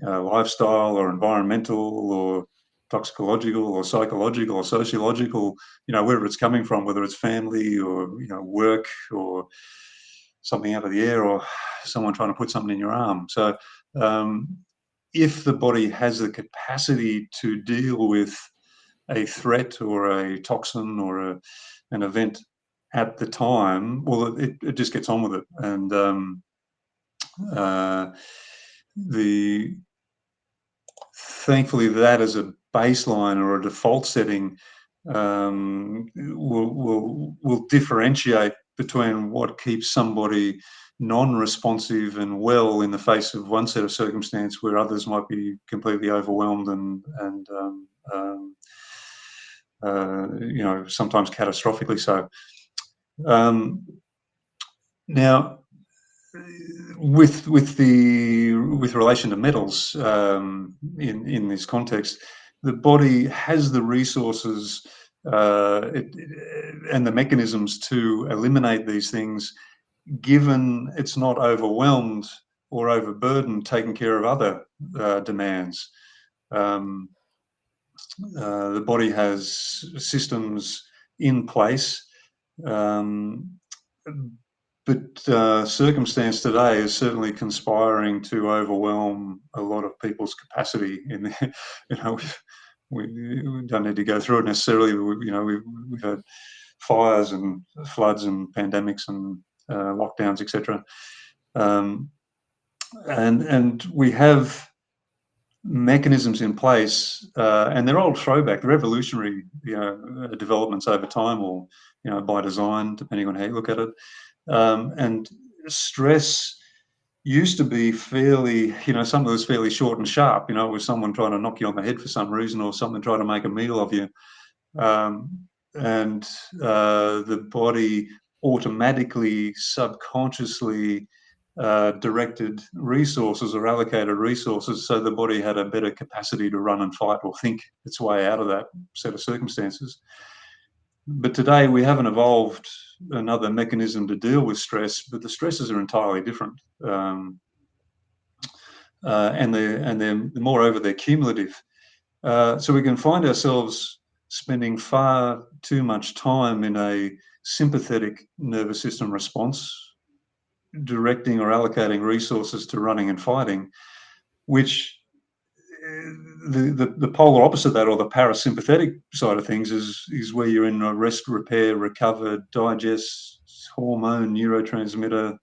lifestyle or environmental or toxicological or psychological or sociological, wherever it's coming from, whether it's family or, work or something out of the air or someone trying to put something in your arm. So if the body has the capacity to deal with a threat or a toxin or an event at the time, well, it just gets on with it. And thankfully that as a baseline or a default setting will differentiate between what keeps somebody non-responsive and well in the face of one set of circumstance where others might be completely overwhelmed and sometimes catastrophically so. Now, with relation to metals in this context, the body has the resources and the mechanisms to eliminate these things, given it's not overwhelmed or overburdened taking care of other demands. The body has systems in place, but circumstance today is certainly conspiring to overwhelm a lot of people's capacity. We don't need to go through it necessarily. We've had fires and floods and pandemics and lockdowns, etc. And we have mechanisms in place, and they're old throwback, they're evolutionary, developments over time, or by design, depending on how you look at it. And stress used to be fairly, something that was fairly short and sharp. It was someone trying to knock you on the head for some reason, or someone trying to make a meal of you, and the body automatically, subconsciously directed resources or allocated resources so the body had a better capacity to run and fight or think its way out of that set of circumstances. But today we haven't evolved another mechanism to deal with stress, but the stresses are entirely different. And they're moreover, they're cumulative. So we can find ourselves spending far too much time in a sympathetic nervous system response, directing or allocating resources to running and fighting, which the polar opposite of that, or the parasympathetic side of things, is where you're in a rest, repair, recover, digest, hormone, neurotransmitter,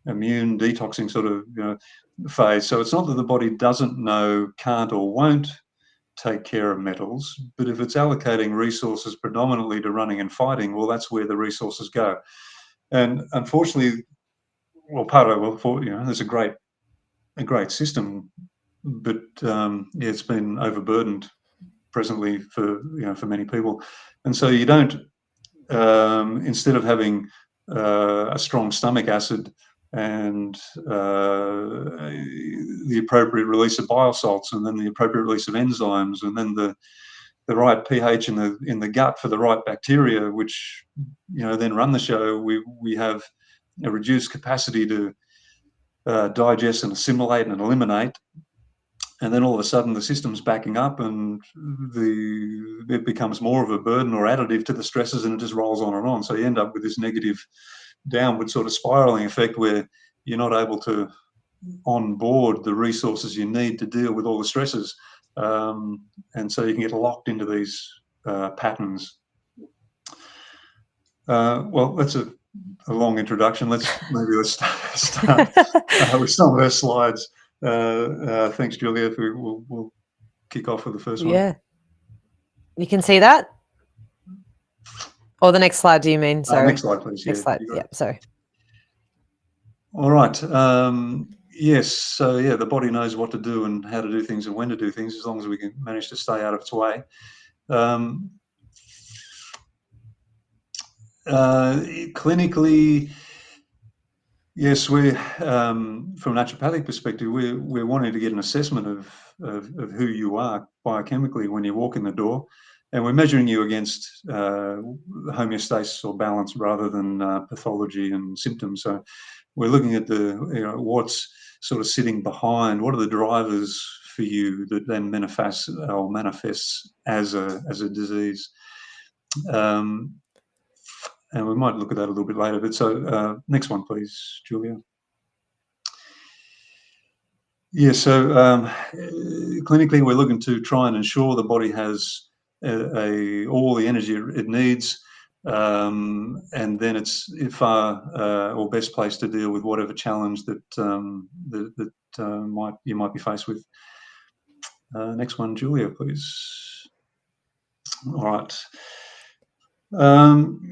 immune, detoxing sort of phase. So it's not that the body doesn't know, can't, or won't take care of metals, but if it's allocating resources predominantly to running and fighting, well, that's where the resources go. And unfortunately, there's a great system, but it's been overburdened presently for many people, and so you don't instead of having a strong stomach acid and the appropriate release of bile salts, and then the appropriate release of enzymes, and then the right pH in the gut for the right bacteria, which then run the show, we have a reduced capacity to digest and assimilate and eliminate, and then all of a sudden the system's backing up and it becomes more of a burden or additive to the stresses, and it just rolls on and on. So you end up with this negative downward sort of spiraling effect where you're not able to onboard the resources you need to deal with all the stresses, and so you can get locked into these patterns. Well, that's a long introduction. Let's start with some of our slides. Thanks, Julia. We'll kick off with the first one. Yeah. You can see that? Or the next slide, do you mean? Sorry. Next slide, please. Next slide. Yeah, sorry. All right. Yes. So, the body knows what to do and how to do things and when to do things, as long as we can manage to stay out of its way. Clinically, yes, we're from a naturopathic perspective, we're wanting to get an assessment of who you are biochemically when you walk in the door, and we're measuring you against homeostasis or balance rather than pathology and symptoms. So we're looking at what's sort of sitting behind, what are the drivers for you that then manifests as a disease. And we might look at that a little bit later. But so next one, please, Julia. Yeah, so clinically, we're looking to try and ensure the body has all the energy it needs, and then it's far or best placed to deal with whatever challenge that you might be faced with. Next one, Julia, please. All right.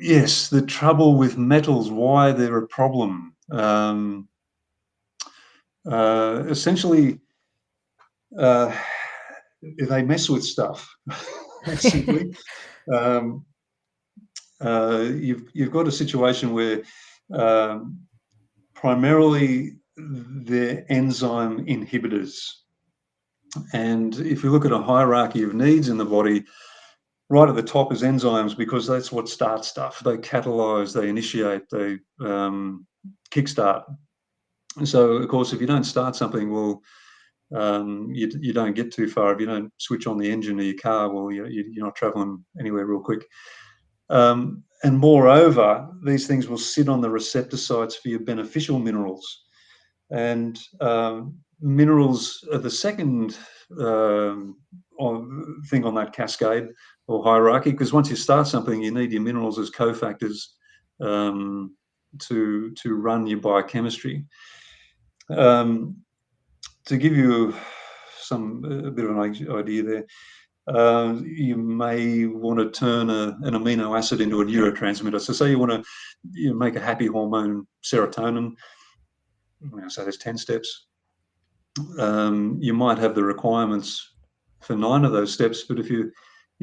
Yes, the trouble with metals, why they're a problem. Essentially, they mess with stuff. Simply, you've got a situation where primarily they're enzyme inhibitors, and if you look at a hierarchy of needs in the body, right at the top is enzymes, because that's what starts stuff. They catalyze, they initiate, they kickstart. And so, of course, if you don't start something, well, you don't get too far. If you don't switch on the engine of your car, well, you're not traveling anywhere real quick. And moreover, these things will sit on the receptor sites for your beneficial minerals. And minerals are the second thing on that cascade or hierarchy, because once you start something, you need your minerals as cofactors to run your biochemistry. To give you a bit of an idea there, you may want to turn an amino acid into a neurotransmitter. So say you want to make a happy hormone, serotonin. So there's 10 steps. You might have the requirements for 9 of those steps, but if you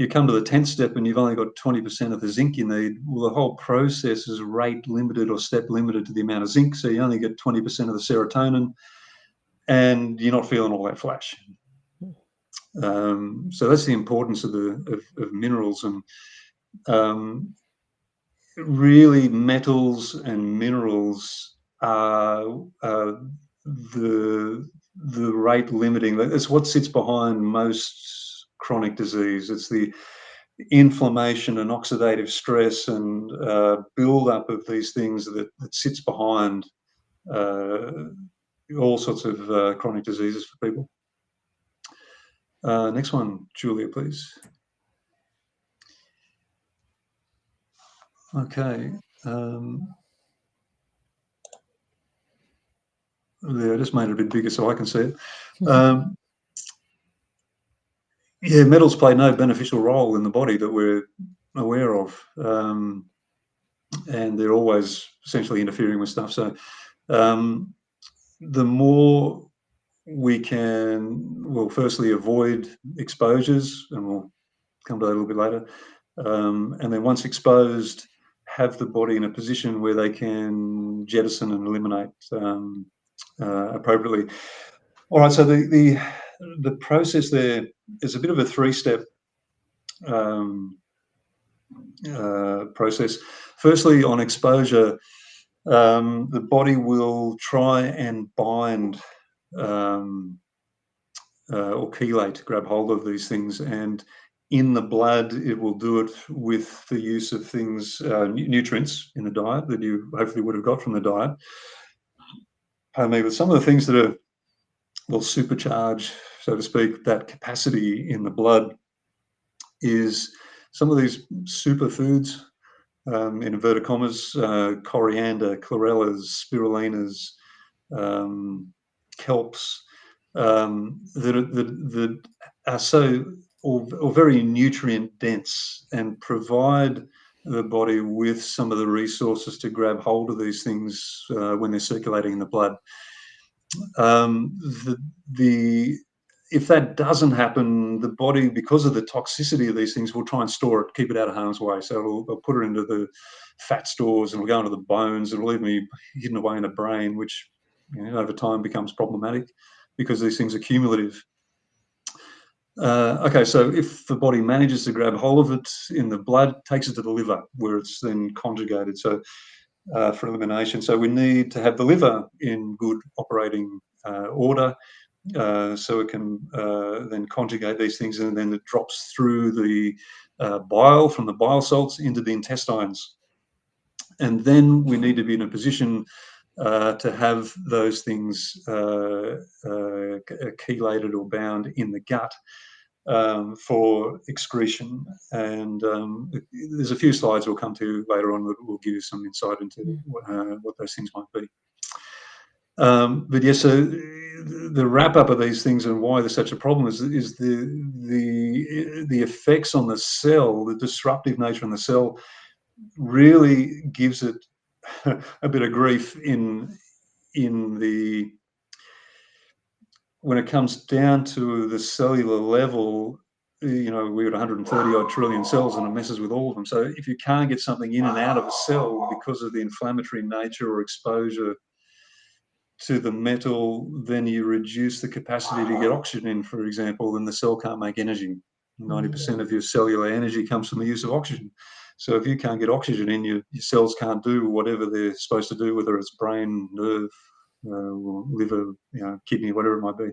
come to the 10th step and you've only got 20% of the zinc you need, well, the whole process is rate limited or step limited to the amount of zinc. So you only get 20% of the serotonin, and you're not feeling all that flash. So that's the importance of minerals, and really metals and minerals are the rate limiting. It's what sits behind most chronic disease. It's the inflammation and oxidative stress and build up of these things that sits behind all sorts of chronic diseases for people. Next one, Julia, please. Okay. There, I just made it a bit bigger so I can see it. Yeah, metals play no beneficial role in the body that we're aware of, and they're always essentially interfering with stuff. So the more we can, well, firstly avoid exposures, and we'll come to that a little bit later, and then once exposed, have the body in a position where they can jettison and eliminate appropriately. All right, so the process there is a bit of a 3-step process. Firstly, on exposure, the body will try and bind or chelate, grab hold of these things, and in the blood it will do it with the use of things, nutrients in the diet that you hopefully would have got from the diet. Pardon me, with some of the things that will supercharge, so to speak, that capacity in the blood is some of these superfoods, in inverted commas, coriander, chlorellas, spirulinas, kelps, that are so or very nutrient dense and provide the body with some of the resources to grab hold of these things when they're circulating in the blood. If that doesn't happen, the body, because of the toxicity of these things, will try and store it, keep it out of harm's way. So they'll put it into the fat stores, and it'll go into the bones. It'll even be hidden away in the brain, which over time becomes problematic because these things are cumulative. Okay, so if the body manages to grab hold of it in the blood, takes it to the liver, where it's then conjugated. So for elimination. So we need to have the liver in good operating order. so it can then conjugate these things, and then it drops through the bile from the bile salts into the intestines. And then we need to be in a position to have those things chelated or bound in the gut for excretion. And there's a few slides we'll come to later on that will give you some insight into what those things might be. But yes, so the wrap up of these things and why there's such a problem is the effects on the cell, the disruptive nature on the cell, really gives it a bit of grief in the when it comes down to the cellular level. We've got 130 odd trillion cells, and it messes with all of them. So if you can't get something in and out of a cell because of the inflammatory nature or exposure to the metal, then you reduce the capacity to get oxygen in, for example, and the cell can't make energy. 90% of your cellular energy comes from the use of oxygen. So if you can't get oxygen in, your cells can't do whatever they're supposed to do, whether it's brain, nerve, liver, kidney, whatever it might be.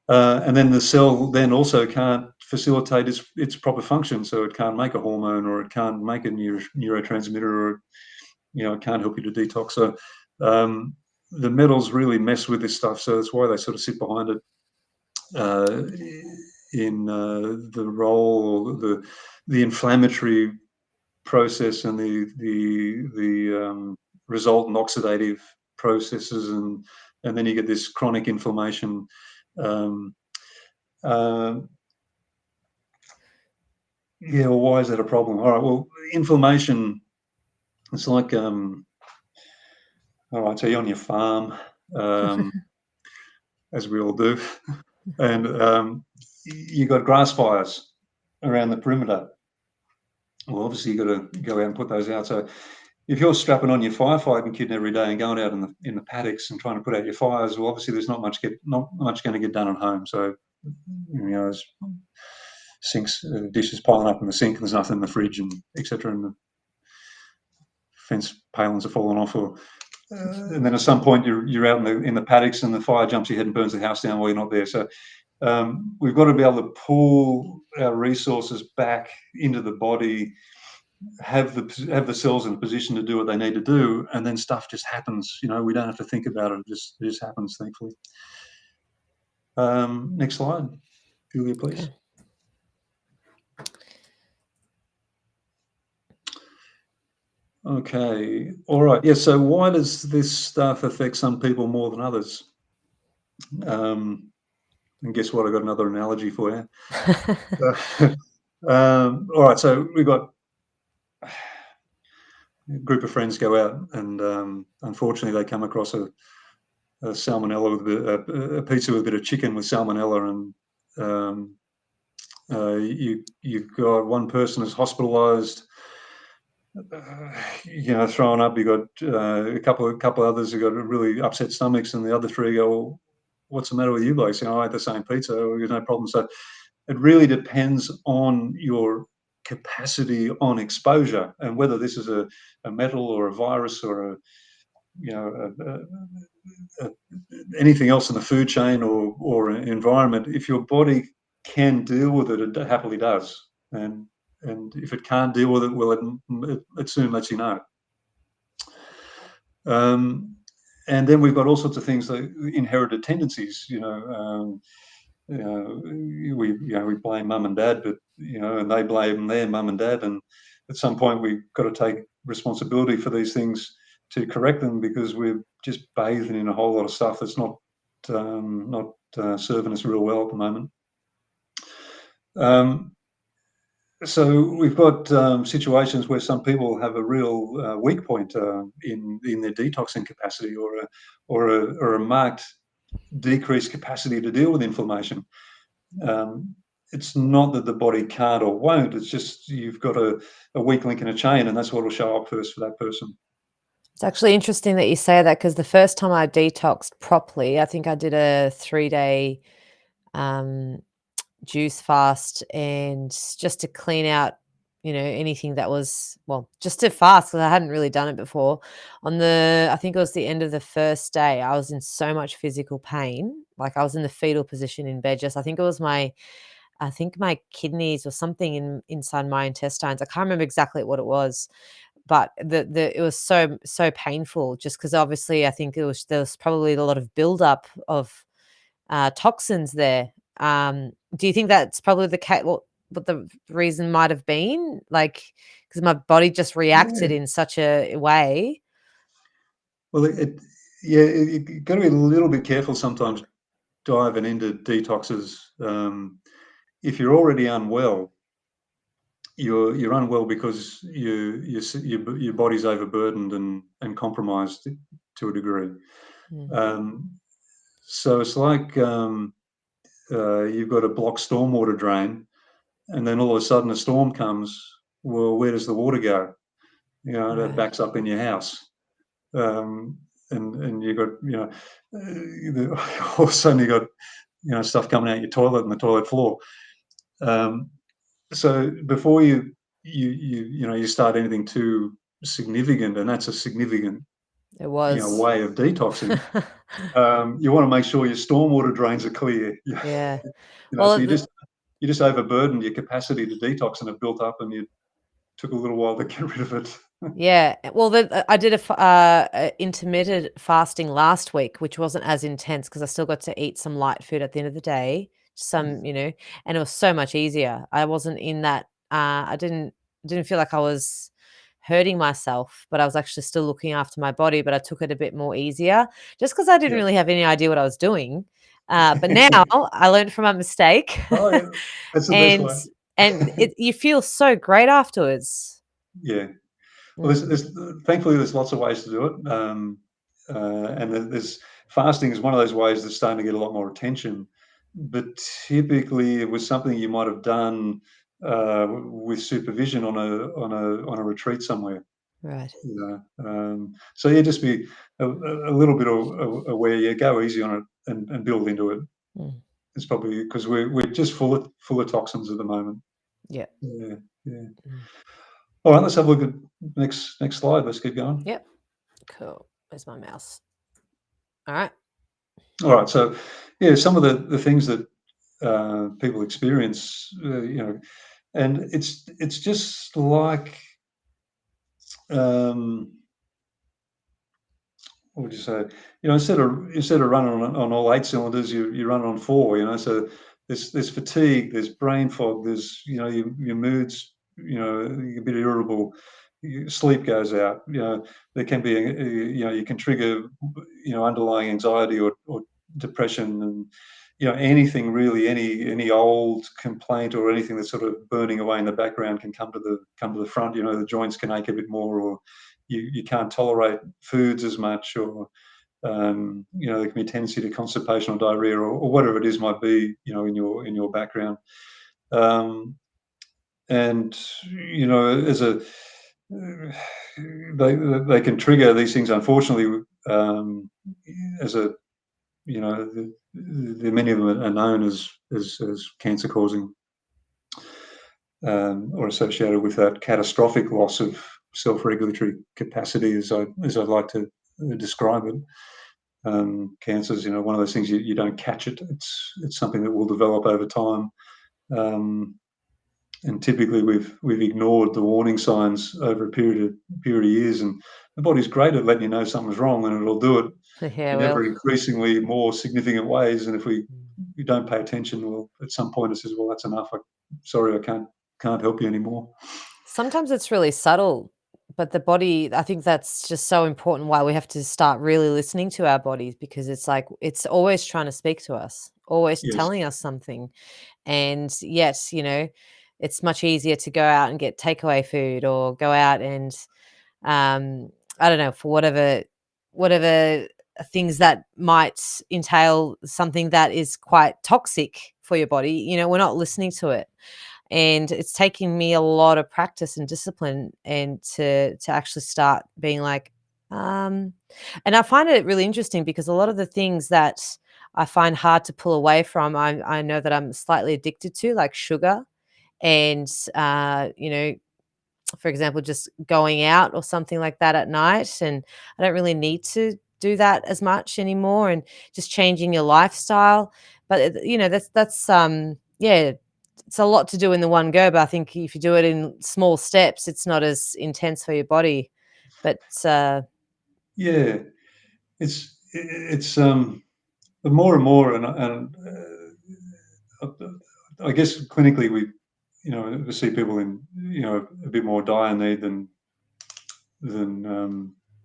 And then the cell then also can't facilitate its proper function. So it can't make a hormone, or it can't make a neurotransmitter, or it can't help you to detox. So the metals really mess with this stuff. So that's why they sort of sit behind it in the role, the inflammatory process, and the resultant oxidative processes, and then you get this chronic inflammation. Well, why is that a problem? All right, well, inflammation, it's like all right, so you're on your farm, as we all do, and you got grass fires around the perimeter. Well, obviously you got to go out and put those out. So if you're strapping on your firefighting kit every day and going out in the paddocks and trying to put out your fires, well, obviously there's not much going to get done at home. So there's sinks, dishes piling up in the sink, and there's nothing in the fridge, and etc. And the fence palings are falling off, or and then at some point you're out in the paddocks, and the fire jumps your head and burns the house down while you're not there. So we've got to be able to pull our resources back into the body, have the cells in a position to do what they need to do, and then stuff just happens. We don't have to think about it. It just happens, thankfully. Next slide, Julia, please. Okay. All right. Yeah. So why does this stuff affect some people more than others? And guess what? I got another analogy for you. All right. So we've got a group of friends go out, and unfortunately they come across a salmonella with a pizza with a bit of chicken with salmonella, and you've got one person is hospitalized, throwing up. You got a couple others who got really upset stomachs, and the other three go, well, what's the matter with you blokes? I had the same pizza. There's no problem. So it really depends on your capacity on exposure, and whether this is a metal or a virus or anything else in the food chain or an environment. If your body can deal with it, it happily does. And if it can't deal with it, well, it soon lets you know. And then we've got all sorts of things like inherited tendencies. We blame mum and dad, but and they blame their mum and dad, and at some point we've got to take responsibility for these things to correct them, because we're just bathing in a whole lot of stuff that's not serving us real well at the moment. So we've got situations where some people have a real weak point in their detoxing capacity, or a marked decreased capacity to deal with inflammation. It's not that the body can't or won't. It's just you've got a weak link in a chain, and that's what will show up first for that person. It's actually interesting that you say that, because the first time I detoxed properly, I think I did a 3-day juice fast, and just to clean out, anything that was, well, just to fast, because I hadn't really done it before. I think it was the end of the first day, I was in so much physical pain, Like I was in the fetal position in bed. I think it was my kidneys or something inside my intestines. I can't remember exactly what it was, but it was so painful just because obviously I think there was probably a lot of buildup of toxins there. Do you think that's probably the case? What the reason might have been? Like, because my body just reacted Yeah. in such a way. Well, you got to be a little bit careful sometimes diving into detoxes. If you're already unwell, you're unwell because your body's overburdened and compromised to a degree. So it's like you've got a blocked stormwater drain, and then all of a sudden a storm comes. Well, where does the water go? That Right. backs up in your house. And you got all of a sudden you got stuff coming out your toilet and the toilet floor. So before you start anything too significant, and that's a significant It was. way of detoxing, you want to make sure your stormwater drains are clear. Yeah. So Well, you just overburdened your capacity to detox, and it built up, and you took a little while to get rid of it. yeah. Well, I did a intermittent fasting last week, which wasn't as intense because I still got to eat some light food at the end of the day. Some, and it was so much easier. I wasn't in that. I didn't feel like I was hurting myself, but I was actually still looking after my body. But I took it a bit more easier, just because I didn't Yeah. really have any idea what I was doing. But now I learned from my mistake, Oh, yeah. That's the best and way. you feel so great afterwards. Yeah. Well, there's thankfully there's lots of ways to do it, and there's fasting is one of those ways that's starting to get a lot more attention. But typically, it was something you might have done with supervision on a retreat somewhere. Right. So yeah, just be a little bit aware. You go easy on it and build into it. It's probably because we're just full of toxins at the moment. Yeah. Yeah. All right, let's have a look at next slide. Let's keep going. Yep. Cool. Where's my mouse? All right. All right. So, yeah, some of the things that people experience, and it's just like, what would you say? Instead of running on all 8 cylinders, you run on 4. So there's fatigue, there's brain fog, there's your moods, you're a bit irritable, sleep goes out. There can be you can trigger underlying anxiety or depression, and anything really, any old complaint or anything that's sort of burning away in the background can come to the front. The joints can ache a bit more, or you can't tolerate foods as much, or there can be a tendency to constipation or diarrhea, or whatever it is might be, in your background. And as a they can trigger these things, unfortunately, as a many of them are known as cancer causing, or associated with that catastrophic loss of self-regulatory capacity, as I'd like to describe it. Cancer's, one of those things you don't catch it. It's something that will develop over time, and typically we've ignored the warning signs over a period of years, and the body's great at letting you know something's wrong, and it'll do it in ever increasingly more significant ways. And if we don't pay attention, well, at some point it says, well, that's enough. Sorry, I can't help you anymore. Sometimes it's really subtle, but the body, I think that's just so important, why we have to start really listening to our bodies, because it's like it's always trying to speak to us, always Yes. telling us something. And yes, it's much easier to go out and get takeaway food, or go out and I don't know, for whatever things that might entail something that is quite toxic for your body. We're not listening to it. And it's taking me a lot of practice and discipline, and to actually start being like, and I find it really interesting, because a lot of the things that I find hard to pull away from, I know that I'm slightly addicted to, like sugar, and for example, just going out or something like that at night, and I don't really need to do that as much anymore, and just changing your lifestyle. But that's yeah, it's a lot to do in the one go. But I think if you do it in small steps, it's not as intense for your body. But yeah, it's the more and more, and I guess clinically we see people in a bit more dire need than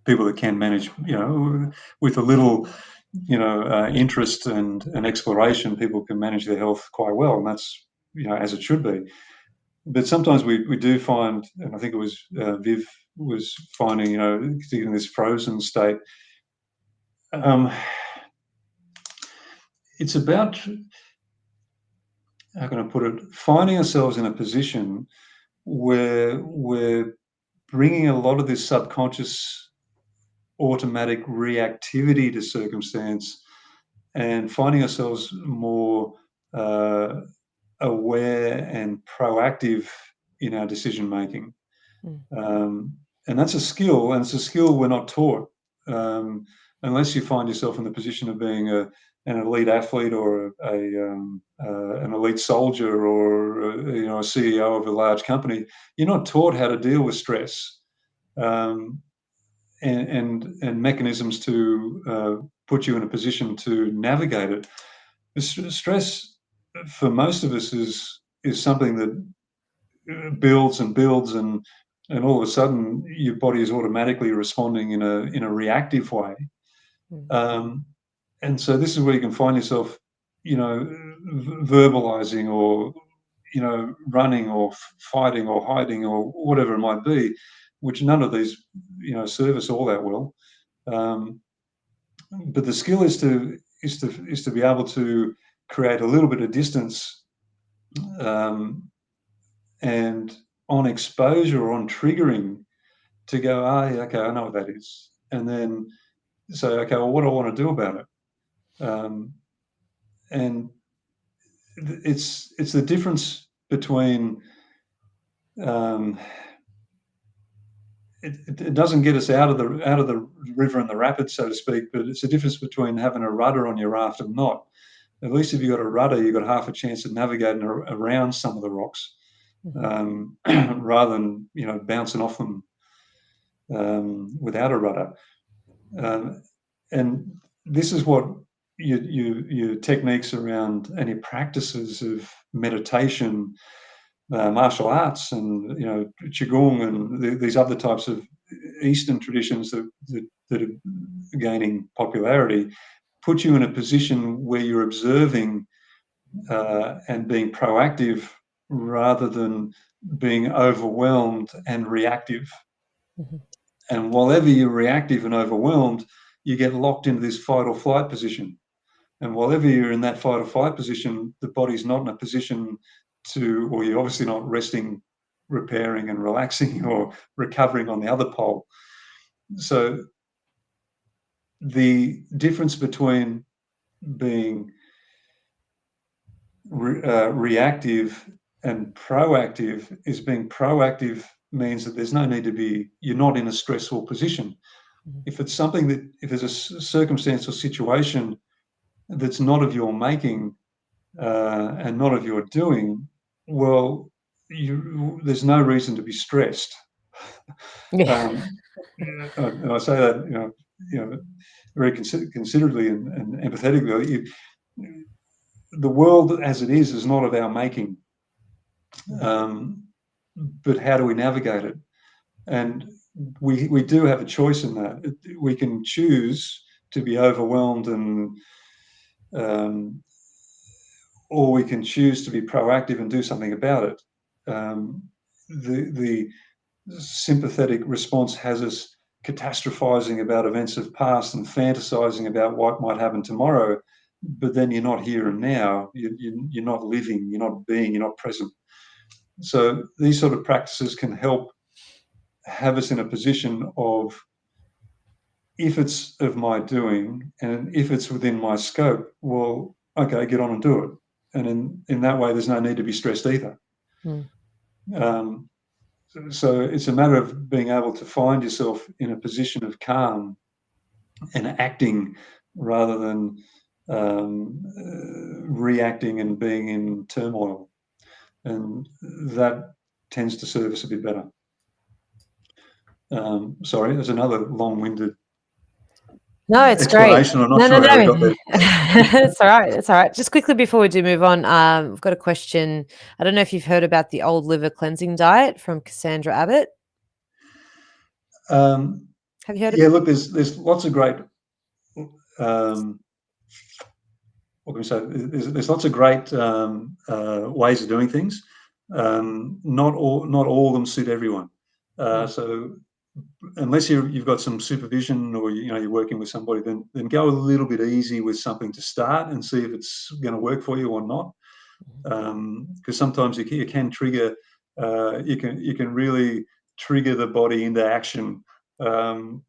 people that can manage, with a little interest and exploration, people can manage their health quite well, and that's as it should be. But sometimes we do find, and I think it was Viv was finding, particularly in this frozen state, it's about, how can I put it, finding ourselves in a position where we're bringing a lot of this subconscious automatic reactivity to circumstance and finding ourselves more aware and proactive in our decision making. And that's a skill, and it's a skill we're not taught, unless you find yourself in the position of being an elite athlete or an elite soldier or a CEO of a large company. You're not taught how to deal with stress and mechanisms to put you in a position to navigate it. Stress for most of us is something that builds and builds, and all of a sudden your body is automatically responding in a reactive way. And so this is where you can find yourself, verbalizing or running or fighting or hiding or whatever it might be, which none of these serve us all that well. But the skill is to be able to create a little bit of distance, and on exposure or on triggering, to go, okay, I know what that is, and then say, okay, well, what do I want to do about it? And it's the difference between it doesn't get us out of the river and the rapids, so to speak, but it's the difference between having a rudder on your raft and not. At least if you've got a rudder, you've got half a chance of navigating around some of the rocks, rather than bouncing off them without a rudder. And this is what your techniques around any practices of meditation, martial arts, and qigong, and these other types of Eastern traditions that are gaining popularity, put you in a position where you're observing and being proactive rather than being overwhelmed and reactive. And while you're reactive and overwhelmed, you get locked into this fight or flight position. And while you're in that fight or flight position, the body's not in a position to, or you're obviously not resting, repairing and relaxing or recovering on the other pole. So the difference between being reactive and proactive is being proactive means that there's no need to be, you're not in a stressful position. If it's something that, if there's a circumstance or situation that's not of your making and not of your doing, well, there's no reason to be stressed. And I say that very considerately and empathetically. The world as it is not of our making, but how do we navigate it? And we do have a choice in that. We can choose to be overwhelmed and or we can choose to be proactive and do something about it. The sympathetic response has us catastrophizing about events of past and fantasizing about what might happen tomorrow, but then you're not here and now. You're not living, you're not being, you're not present. So these sort of practices can help have us in a position of, if it's of my doing and if it's within my scope, well, okay, get on and do it. And in that way, there's no need to be stressed either. So it's a matter of being able to find yourself in a position of calm and acting rather than reacting and being in turmoil. And that tends to serve us a bit better. Sorry, there's another long-winded No, it's great. explanation. I'm not No, sure how we got no. there. It's all right. It's all right. Just quickly before we do move on, we've got a question. I don't know if you've heard about the old liver cleansing diet from Cassandra Abbott. Have you heard Yeah, look, there's lots of great what can we say? There's lots of great ways of doing things. Not all of them suit everyone. So unless you've got some supervision, or you're working with somebody, then go a little bit easy with something to start and see if it's going to work for you or not. Because sometimes you can trigger, you can really trigger the body into action, and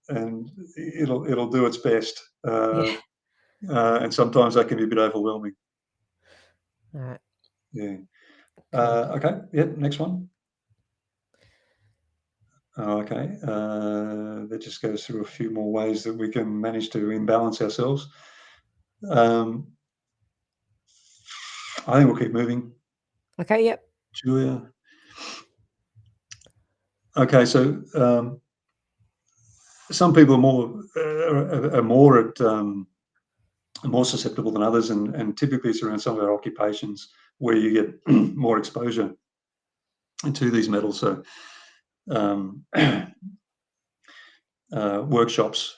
it'll do its best. And sometimes that can be a bit overwhelming. All right. Yeah. Cool. Okay. Yeah. Next one. Okay. That just goes through a few more ways that we can manage to imbalance ourselves. I think we'll keep moving. Okay. Yep. Julia. Okay. So some people are more susceptible than others, and typically it's around some of our occupations where you get more exposure to these metals. So workshops,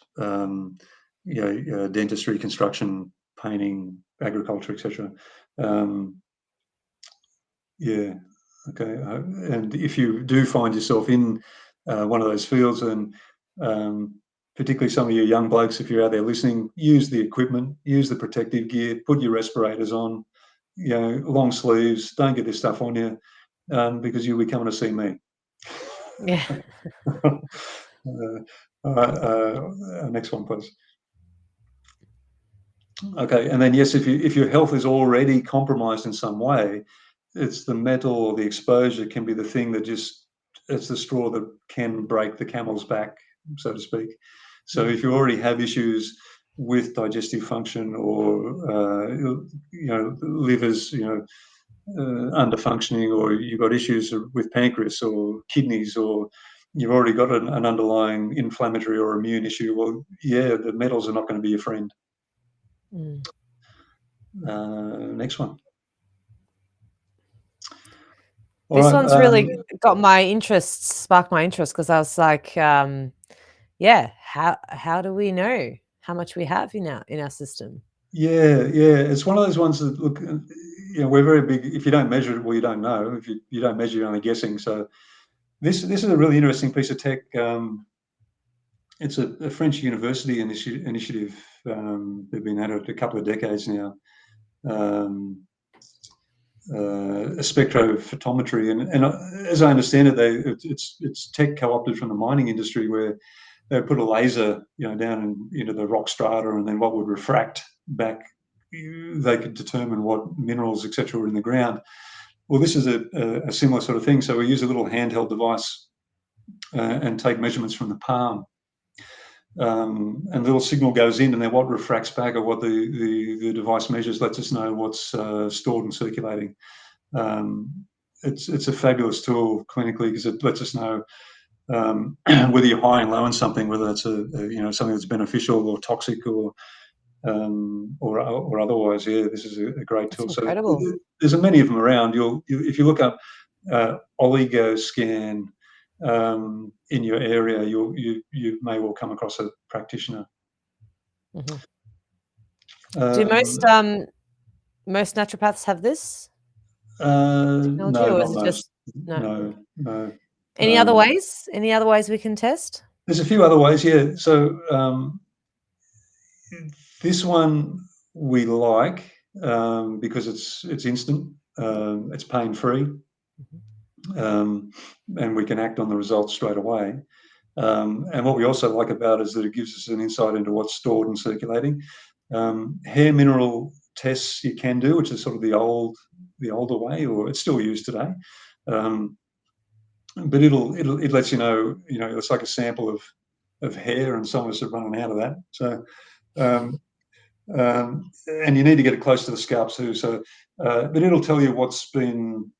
dentistry, construction, painting, agriculture, etc. Yeah. Okay. And if you do find yourself in one of those fields, and particularly some of you young blokes, if you're out there listening, use the equipment, use the protective gear, put your respirators on, long sleeves, don't get this stuff on you, because you'll be coming to see me. Yeah. All right, next one, please. Okay, and then yes, if your health is already compromised in some way, it's the metal or the exposure can be the thing that it's the straw that can break the camel's back, so to speak. So if you already have issues with digestive function, or livers, under functioning, or you've got issues with pancreas or kidneys, or you've already got an underlying inflammatory or immune issue, well, yeah, the metals are not going to be your friend. Next one. This one's really got my interest, sparked my interest, because I was like, how do we know how much we have in our system? Yeah, it's one of those ones that, look, we're very big. If you don't measure it, well, you don't know. If you don't measure, you're only guessing. So this is a really interesting piece of tech. It's a French university initiative. They've been at it a couple of decades now. Spectrophotometry, and as I understand it, it's tech co-opted from the mining industry, where they put a laser, down into the rock strata, and then what would refract back, they could determine what minerals, etc., were in the ground. Well, this is a similar sort of thing. So we use a little handheld device and take measurements from the palm. And the little signal goes in, and then what refracts back, or what the device measures, lets us know what's stored and circulating. It's a fabulous tool clinically, because it lets us know whether you're high and low in something, whether it's something that's beneficial or toxic, or otherwise. Yeah, this is a great tool. That's incredible. So there's many of them around. If you look up oligoscan in your area, you may well come across a practitioner. Do most naturopaths have this technology, no, or not is it most. just No. Any other ways? Any other ways we can test? There's a few other ways, yeah. So this one we like because it's instant, it's pain-free, and we can act on the results straight away. And what we also like about it is that it gives us an insight into what's stored and circulating. Hair mineral tests you can do, which is sort of the older way, or it's still used today. But it lets you know, it's like a sample of of hair, and some of us are running out of that. So, and you need to get it close to the scalp too. So, but it'll tell you what's been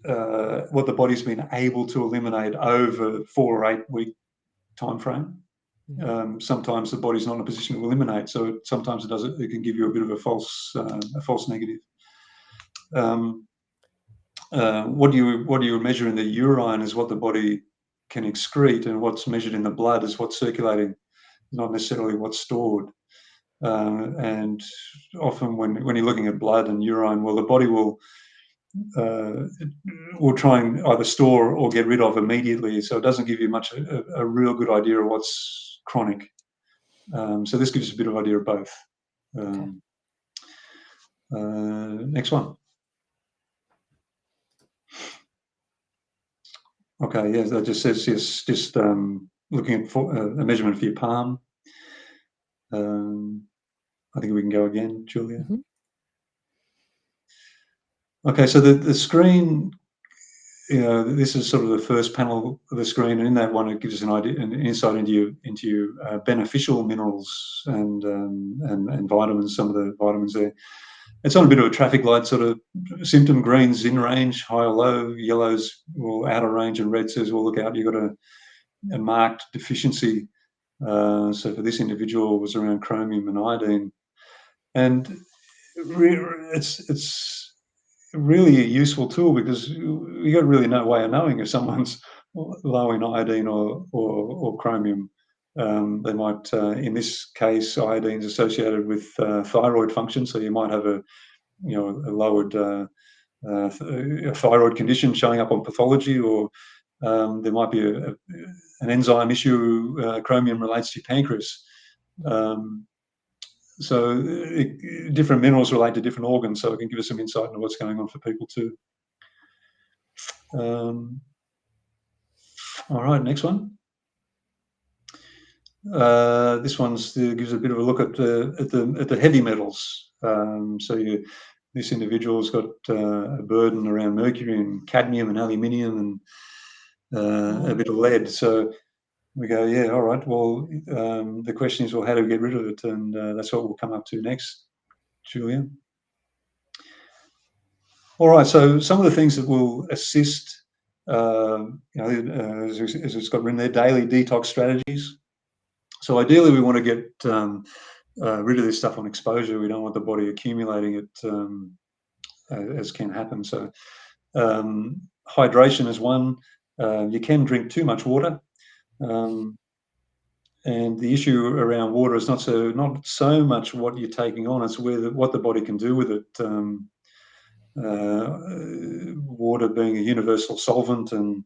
what the body's been able to eliminate over 4 or 8 week time frame. Sometimes the body's not in a position to eliminate, so sometimes it can give you a bit of a false negative. What you measure in the urine is what the body can excrete, and what's measured in the blood is what's circulating, not necessarily what's stored. And often when you're looking at blood and urine, well, the body will try and either store or get rid of immediately, so it doesn't give you much a real good idea of what's chronic. So this gives us a bit of idea of both. Next one. Okay, yes, that just says yes, just looking at a measurement for your palm. I think we can go again, Julia. Okay, so the screen, this is sort of the first panel of the screen, and in that one, it gives us an idea, an insight into your beneficial minerals and vitamins. Some of the vitamins there. It's on a bit of a traffic light sort of symptom. Green's in range, high or low. Yellow's out of range, and red says, well, look out, you've got a marked deficiency. So for this individual, it was around chromium and iodine, and it's really a useful tool because you got really no way of knowing if someone's low in iodine or chromium. They might, in this case, iodine is associated with thyroid function, so you might have a lowered a thyroid condition showing up on pathology, or there might be an enzyme issue. Chromium relates to your pancreas. So different minerals relate to different organs, so it can give us some insight into what's going on for people too. All right, next one. This one gives a bit of a look at the heavy metals. So this individual's got a burden around mercury and cadmium and aluminium and a bit of lead. So we go, yeah, all right. Well, the question is, well, how do we get rid of it? And that's what we'll come up to next, Julia. All right. So some of the things that will assist, as it's got written there, daily detox strategies. So ideally, we want to get rid of this stuff on exposure. We don't want the body accumulating it, as can happen. So hydration is one. You can drink too much water. And the issue around water is not so much what you're taking on; it's what the body can do with it. Water being a universal solvent, and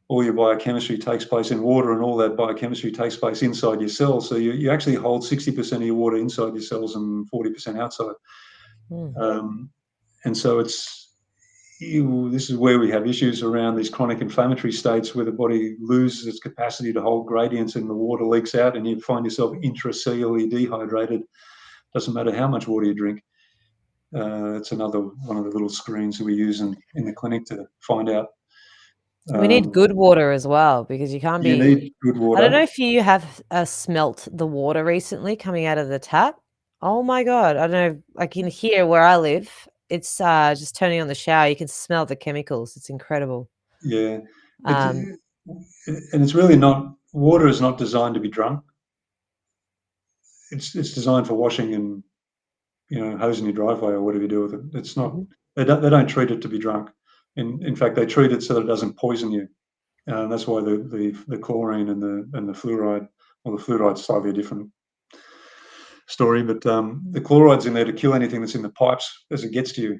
all your biochemistry takes place in water, and all that biochemistry takes place inside your cells. So you actually hold 60% of your water inside your cells and 40% outside. And so this is where we have issues around these chronic inflammatory states where the body loses its capacity to hold gradients and the water leaks out, and you find yourself intracellularly dehydrated. Doesn't matter how much water you drink. It's another one of the little screens that we use in the clinic to find out. We need good water as well, because you can't be. You need good water. I don't know if you have smelt the water recently coming out of the tap. Oh my God. I don't know. Like in here where I live, it's just turning on the shower. You can smell the chemicals. It's incredible. Yeah. And it's really not, water is not designed to be drunk. It's designed for washing and, hosing your driveway or whatever you do with it. It's not, they don't treat it to be drunk. In fact, they treat it so that it doesn't poison you. That's why the chlorine and the fluoride, well, the fluoride's slightly a different story, but the chloride's in there to kill anything that's in the pipes as it gets to you.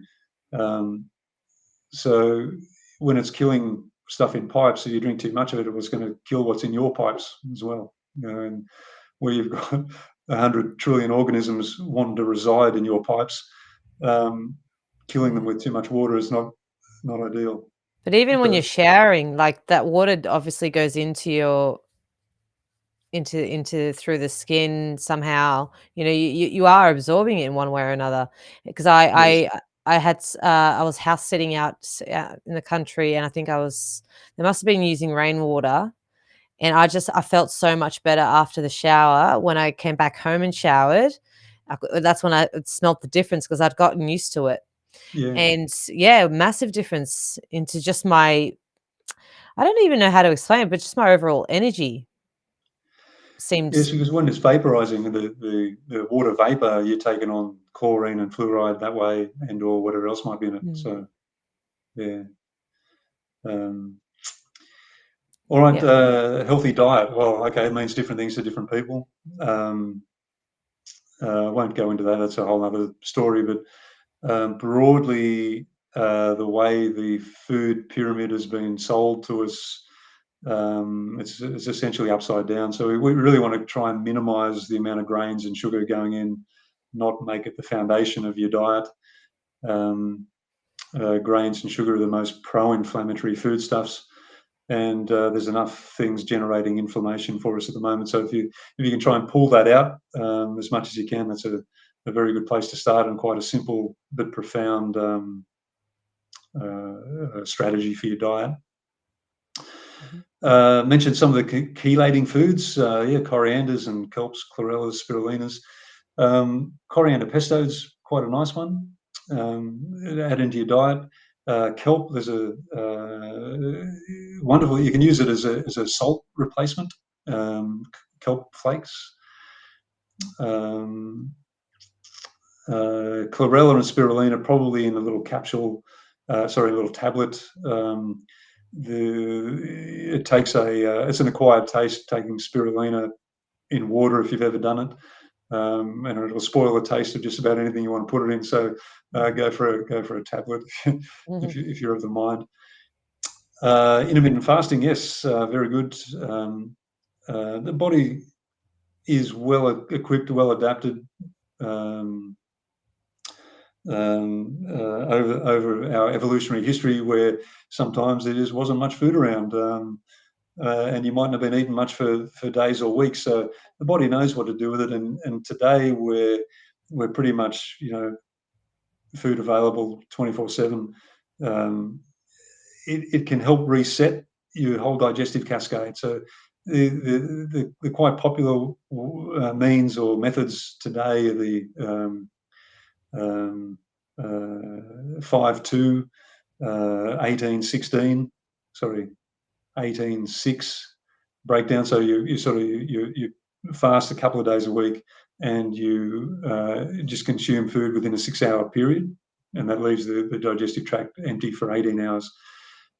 So when it's killing stuff in pipes, if you drink too much of it, it was going to kill what's in your pipes as well. And where you've got 100 trillion organisms wanting to reside in your pipes, killing them with too much water is not ideal. But even when you're showering, like that water obviously goes into your through the skin somehow. You are absorbing it in one way or another. Because I was house sitting out in the country, and I think there must have been using rainwater, And I felt so much better after the shower. When I came back home and showered, that's when I smelt the difference, because I'd gotten used to it. Yeah. And yeah, massive difference into just I don't even know how to explain it, but just my overall energy seemed. Yes, because when it's vaporizing, the water vapor, you're taking on chlorine and fluoride that way, and or whatever else might be in it. So, yeah. All right, healthy diet. Well, okay, it means different things to different people. I won't go into that. That's a whole other story. But broadly, the way the food pyramid has been sold to us, it's essentially upside down. So we really want to try and minimise the amount of grains and sugar going in, not make it the foundation of your diet. Grains and sugar are the most pro-inflammatory foodstuffs, and there's enough things generating inflammation for us at the moment. So if you can try and pull that out as much as you can, that's a very good place to start, and quite a simple but profound strategy for your diet. Mentioned some of the chelating foods, corianders and kelps, chlorellas, spirulinas. Coriander pesto is quite a nice one. Add into your diet. Kelp, there's a wonderful. You can use it as a salt replacement. Kelp flakes. Chlorella and spirulina probably in a little capsule. A little tablet. It takes it's an acquired taste, taking spirulina in water if you've ever done it, and it'll spoil the taste of just about anything you want to put it in. So go for a tablet if you're of the mind. Intermittent fasting, yes, very good. The body is well equipped, well adapted. Over our evolutionary history, where sometimes there just wasn't much food around, and you mightn't have been eating much for days or weeks. So the body knows what to do with it. And today we're pretty much, food available 24/7. It can help reset your whole digestive cascade. So the quite popular means or methods today are the 5-2, 18-16, 18-6 breakdown. So you fast a couple of days a week, and you just consume food within a 6-hour period, and that leaves the digestive tract empty for 18 hours.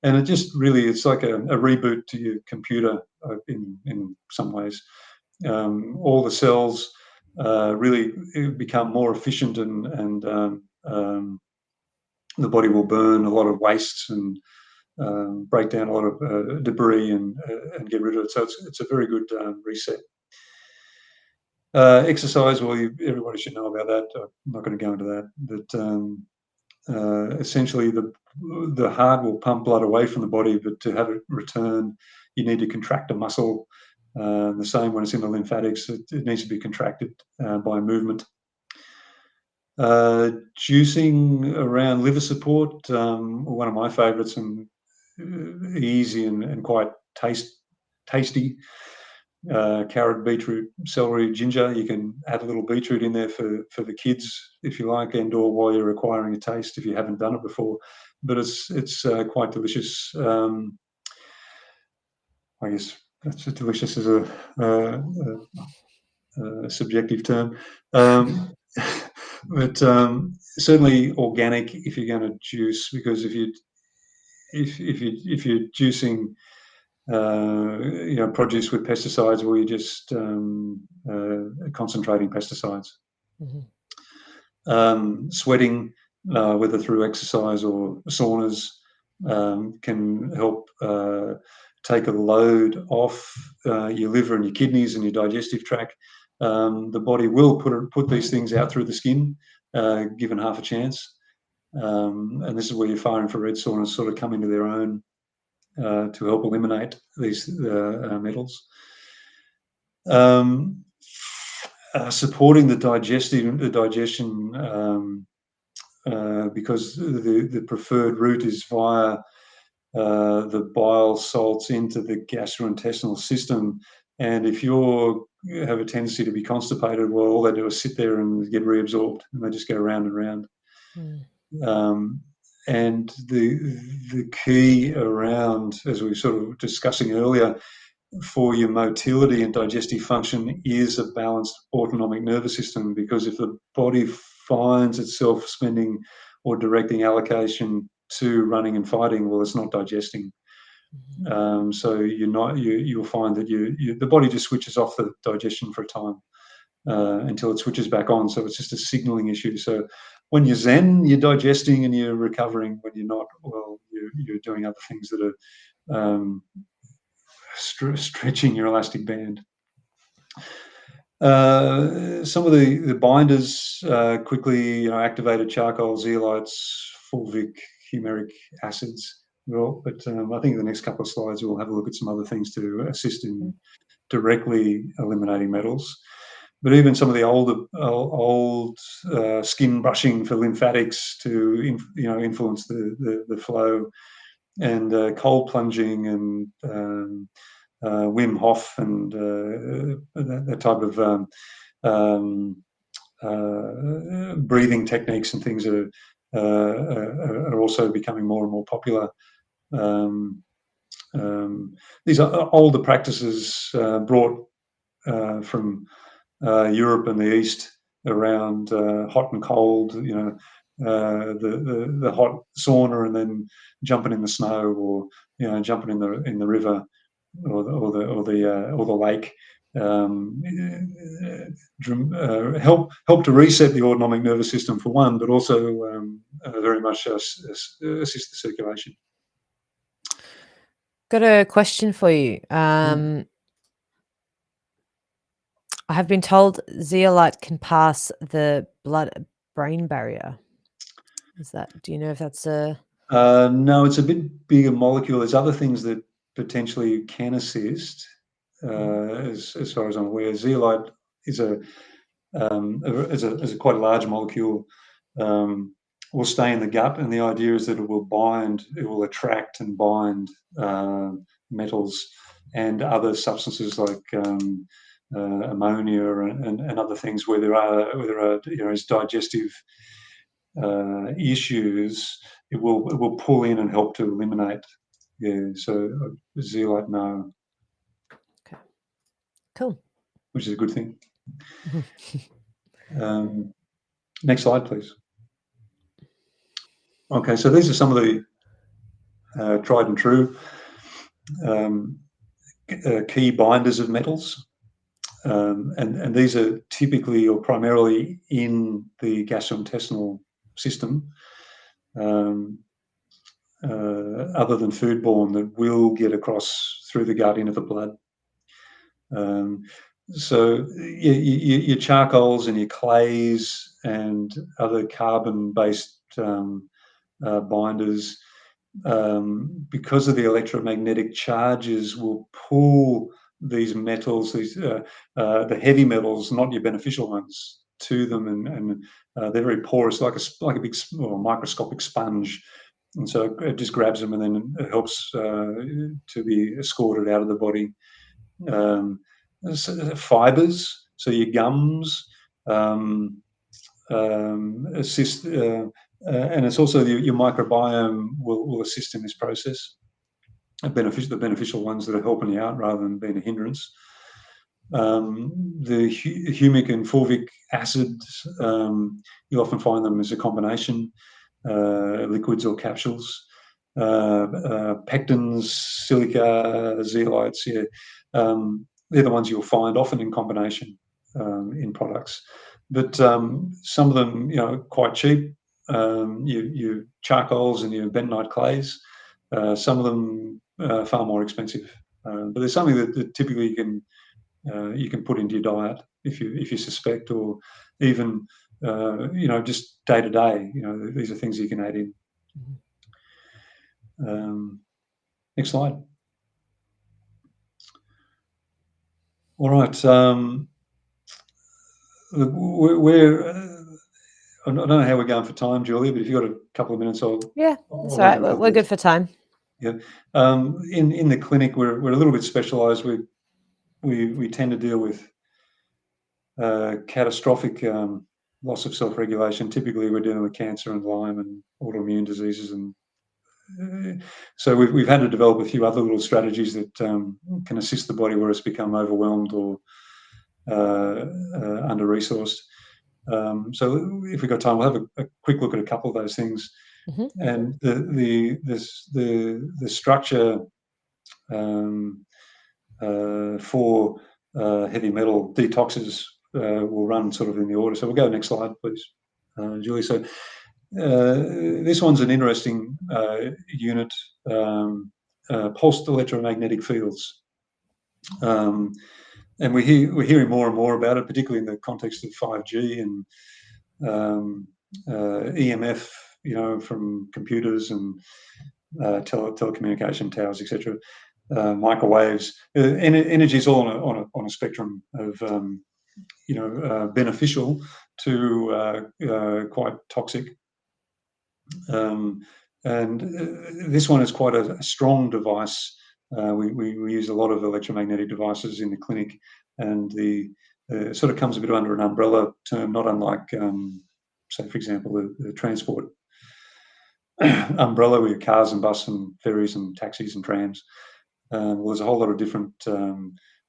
And it just really, it's like a reboot to your computer in some ways. All the cells really become more efficient, and the body will burn a lot of wastes and break down a lot of debris and get rid of it. So it's a very good reset. Exercise, well, everybody should know about that. I'm not going to go into that. But essentially, the heart will pump blood away from the body, but to have it return, you need to contract a muscle. The same when it's in the lymphatics, it needs to be contracted by movement. Juicing around liver support, one of my favourites, and easy and quite tasty. Carrot, beetroot, celery, ginger. You can add a little beetroot in there for the kids if you like, and or while you're acquiring a taste if you haven't done it before. But it's quite delicious. I guess that's delicious as a subjective term. But certainly organic if you're going to juice, because if you're juicing produce with pesticides, well, you're just concentrating pesticides. Sweating, whether through exercise or saunas, can help take a load off your liver and your kidneys and your digestive tract. The body will put these things out through the skin, given half a chance. And this is where your fire infrared saunas sort of come into their own to help eliminate these metals. Supporting the digestion, because the preferred route is via the bile salts into the gastrointestinal system. And if you have a tendency to be constipated, well, all they do is sit there and get reabsorbed, and they just go round and round. And the key around, as we were sort of discussing earlier, for your motility and digestive function is a balanced autonomic nervous system, because if the body finds itself spending or directing allocation to running and fighting, well, it's not digesting. So you'll find that the body just switches off the digestion for a time until it switches back on. So it's just a signaling issue. So when you're zen, you're digesting and you're recovering. When you're not, well, you're doing other things that are stretching your elastic band. Some of the binders quickly, activated charcoal, zeolites, fulvic, humeric acids. Well, but I think in the next couple of slides we'll have a look at some other things to assist in directly eliminating metals. But even some of the old skin brushing for lymphatics to influence the flow, and cold plunging and Wim Hof and that type of breathing techniques and things are also becoming more and more popular. These are older practices brought from Europe and the East around hot and cold, the hot sauna and then jumping in the snow, or jumping in the river or the lake. Help to reset the autonomic nervous system for one, but also very much assist the circulation. Got a question for you. I have been told zeolite can pass the blood-brain barrier. Do you know if that's a... No, it's a bit bigger molecule. There's other things that potentially can assist, as far as I'm aware. Zeolite is a quite a large molecule. Will stay in the gut, and the idea is that it will attract and bind metals and other substances like ammonia and other things where there are digestive issues. It will pull in and help to eliminate. Yeah, so zeolite, no. Okay, cool. Which is a good thing. Next slide, please. Okay, so these are some of the tried and true key binders of metals. And these are typically or primarily in the gastrointestinal system, other than foodborne, that will get across through the gut into the blood. So your charcoals and your clays and other carbon-based binders, because of the electromagnetic charges, will pull these metals, the heavy metals, not your beneficial ones, to them, and they're very porous, like a big microscopic sponge. And so it just grabs them, and then it helps to be escorted out of the body. Fibers, so your gums, assist, and it's also your microbiome will assist in this process. The beneficial ones that are helping you out rather than being a hindrance. The humic and fulvic acids, you often find them as a combination, liquids or capsules. Pectins, silica, zeolites, they're the ones you'll find often in combination in products. But some of them, quite cheap. Your charcoals and your bentonite clays. Some of them far more expensive. But there's something that typically you can put into your diet if you suspect, or even just day to day. These are things you can add in. Next slide. All right. I don't know how we're going for time, Julia, but if you've got a couple of minutes, that's all right. We're good for time. Yeah. In the clinic, we're a little bit specialised. We tend to deal with catastrophic loss of self-regulation. Typically, we're dealing with cancer and Lyme and autoimmune diseases, and so we've had to develop a few other little strategies that can assist the body where it's become overwhelmed or under-resourced. So if we've got time, we'll have a quick look at a couple of those things. Mm-hmm. And the structure for heavy metal detoxes will run sort of in the order. So we'll go next slide, please, Julie. So this one's an interesting unit, pulsed electromagnetic fields. And we're hearing more and more about it, particularly in the context of 5G and EMF, from computers and telecommunication towers, etc. Microwaves. Energy is all on a spectrum of beneficial to quite toxic. And this one is quite a strong device. We use a lot of electromagnetic devices in the clinic, and it sort of comes a bit under an umbrella term, not unlike, say, for example, the transport umbrella with cars and buses and ferries and taxis and trams. Well, there's a whole lot of different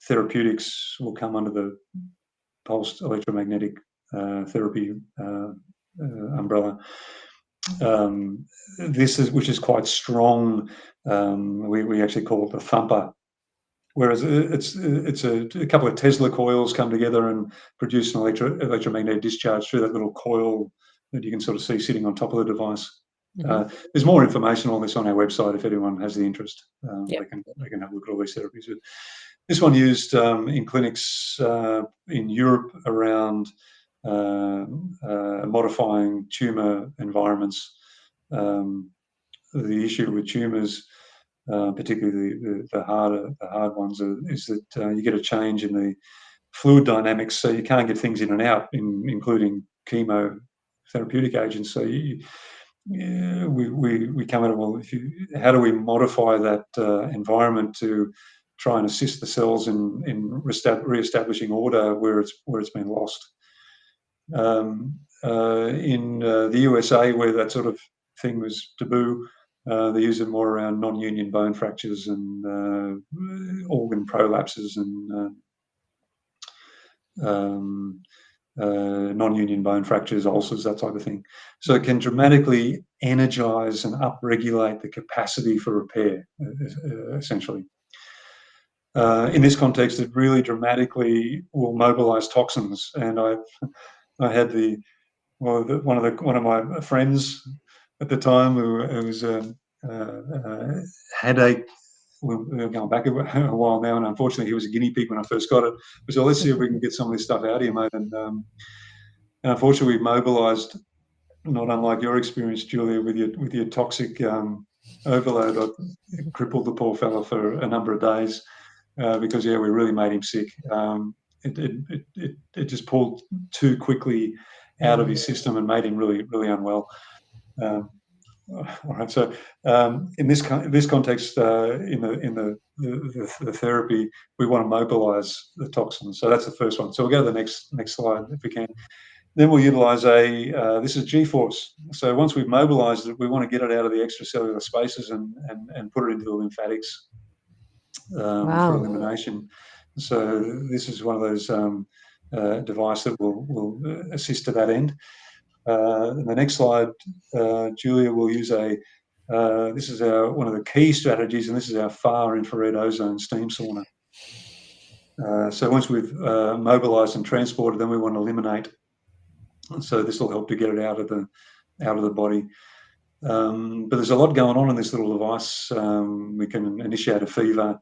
therapeutics will come under the pulsed electromagnetic therapy umbrella. Which is quite strong. We actually call it the thumper, whereas it's a couple of Tesla coils come together and produce an electromagnetic discharge through that little coil that you can sort of see sitting on top of the device. Mm-hmm. There's more information on this on our website if anyone has the interest. Yep. They can have a look at all these therapies. But this one used in clinics in Europe around modifying tumour environments. The issue with tumours, particularly the hard ones, is that you get a change in the fluid dynamics, so you can't get things in and out, including chemotherapeutic agents. So we come at it, well, how do we modify that environment to try and assist the cells in re-establishing order where it's been lost? In the USA, where that sort of thing was taboo, they use it more around non-union bone fractures and organ prolapses and non-union bone fractures, ulcers, that type of thing. So it can dramatically energize and upregulate the capacity for repair, essentially. In this context, it really dramatically will mobilize toxins. And I had one of my friends at the time who was had a. We're going back a while now, and unfortunately, he was a guinea pig when I first got it. So let's see if we can get some of this stuff out of you, mate. And unfortunately, we mobilised, not unlike your experience, Julia, with your toxic overload. I crippled the poor fella for a number of days because we really made him sick. It just pulled too quickly out of his system and made him really, really unwell. All right. So in this context, in the therapy, we want to mobilise the toxins. So that's the first one. So we'll go to the next slide if we can. Then we'll utilise this is G-force. So once we've mobilised it, we want to get it out of the extracellular spaces and put it into the lymphatics for elimination. So this is one of those devices that will assist to that end. In the next slide, Julia will use this is one of the key strategies, and this is our far infrared ozone steam sauna. So once we've mobilised and transported, then we want to eliminate. So this will help to get it out of the body. But there's a lot going on in this little device. We can initiate a fever,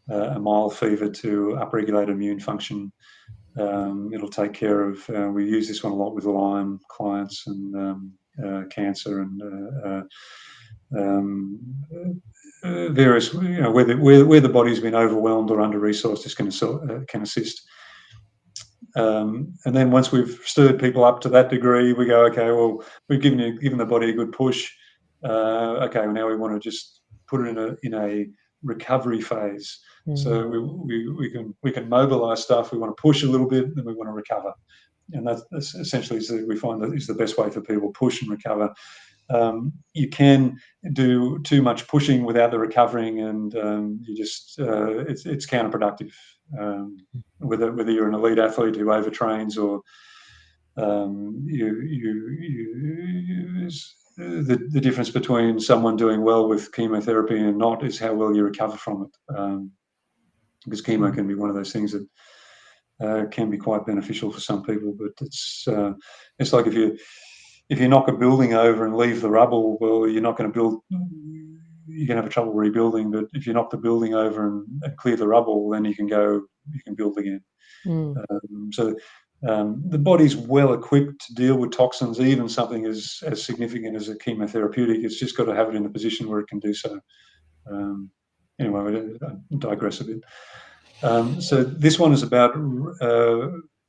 a mild fever, to upregulate immune function. It'll take care of. We use this one a lot with Lyme clients and cancer and various, where the body's been overwhelmed or under-resourced, this can assist. And then once we've stirred people up to that degree, we go, okay, well, we've given the body a good push. Okay, well, now we want to just put it in a recovery phase. So we can mobilize stuff. We want to push a little bit, then we want to recover, and that's essentially we find that is the best way for people: push and recover. You can do too much pushing without the recovering, and you just it's counterproductive. Whether you're an elite athlete who overtrains or the difference between someone doing well with chemotherapy and not is how well you recover from it. Because chemo can be one of those things that can be quite beneficial for some people, but it's like if you knock a building over and leave the rubble, well, you're not going to build. You're going to have trouble rebuilding. But if you knock the building over and clear the rubble, then you can build again. So the body's well equipped to deal with toxins, even something as significant as a chemotherapeutic. It's just got to have it in a position where it can do so. Anyway, I digress a bit. So this one is about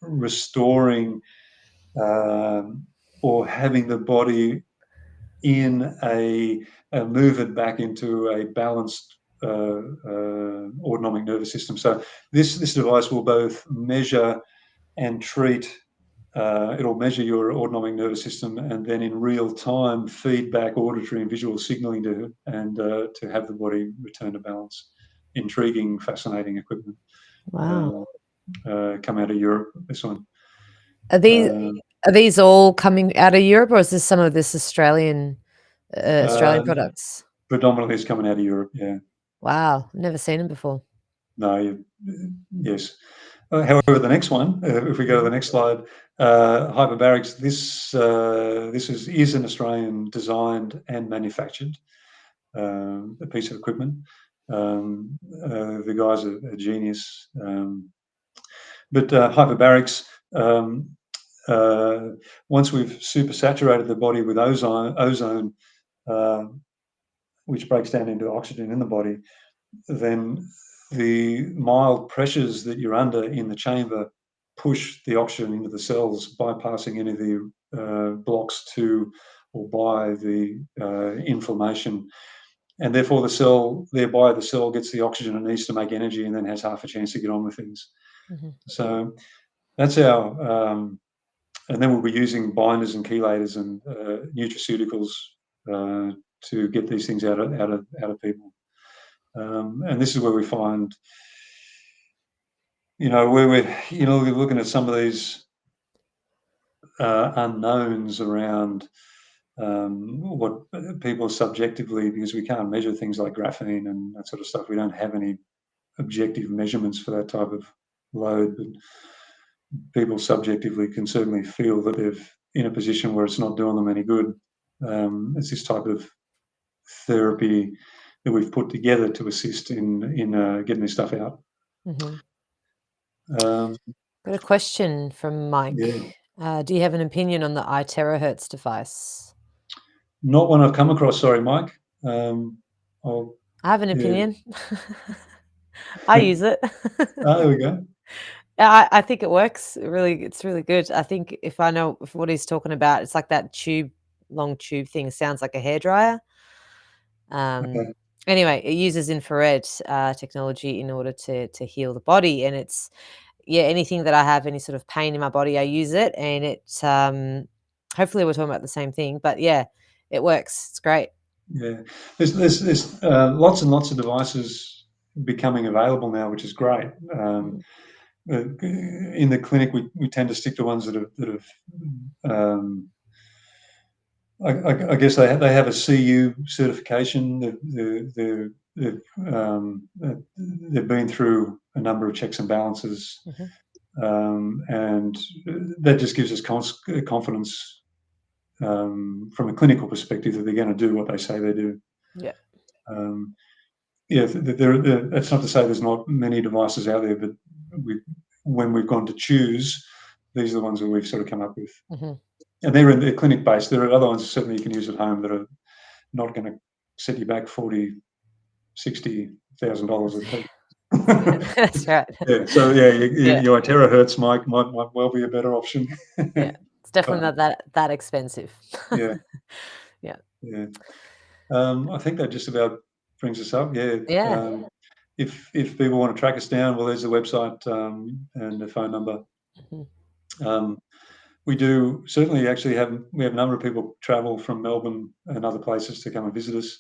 restoring or having the body in move it back into a balanced autonomic nervous system. So this device will both measure and treat. It'll measure your autonomic nervous system and then in real time feedback auditory and visual signaling to have the body return to balance. Intriguing, fascinating equipment. Wow. Come out of Europe, this one. Are these all coming out of Europe, or is this some of this Australian products? Predominantly, it's coming out of Europe. Yeah. Wow, I've never seen them before. No. Yes. However, the next one, if we go to the next slide, hyperbarics. This is an Australian designed and manufactured a piece of equipment. The guys are a genius. But hyperbarics. Once we've supersaturated the body with ozone, which breaks down into oxygen in the body, then the mild pressures that you're under in the chamber push the oxygen into the cells, bypassing any of the blocks to or by the inflammation. And therefore the cell gets the oxygen it needs to make energy and then has half a chance to get on with things. So that's our... and then we'll be using binders and chelators and nutraceuticals to get these things out of people. And this is where we find, where we're looking at some of these unknowns around what people subjectively, because we can't measure things like graphene and that sort of stuff. We don't have any objective measurements for that type of load, but people subjectively can certainly feel that they're in a position where it's not doing them any good. It's this type of therapy that we've put together to assist in getting this stuff out. Got a question from Mike. Yeah. Do you have an opinion on the iTerahertz device? Not one I've come across. Sorry, Mike. I have an opinion. I use it. There we go. I think it works. It's really good. I think if I know what he's talking about, it's like that long tube thing. Sounds like a hairdryer. Okay. Anyway, it uses infrared technology in order to heal the body, and it's anything that I have any sort of pain in my body, I use it, and it's hopefully we're talking about the same thing, but yeah, it works. It's great. Yeah, there's lots and lots of devices becoming available now, which is great. In the clinic, we tend to stick to ones that have I guess they have a CU certification. They've been through a number of checks and balances, and that just gives us confidence from a clinical perspective that they're going to do what they say they do. Yeah. That's not to say there's not many devices out there, but when we've gone to choose, these are the ones that we've sort of come up with. And they're clinic based. There are other ones certainly you can use at home that are not going to set you back $40,000-$60,000 a piece. That's right. Yeah. So your terahertz might well be a better option. Yeah, it's definitely not that expensive. Yeah. Yeah. I think that just about brings us up. Yeah. Yeah. If people want to track us down, well, there's the website and the phone number. Mhm. We do certainly actually have a number of people travel from Melbourne and other places to come and visit us.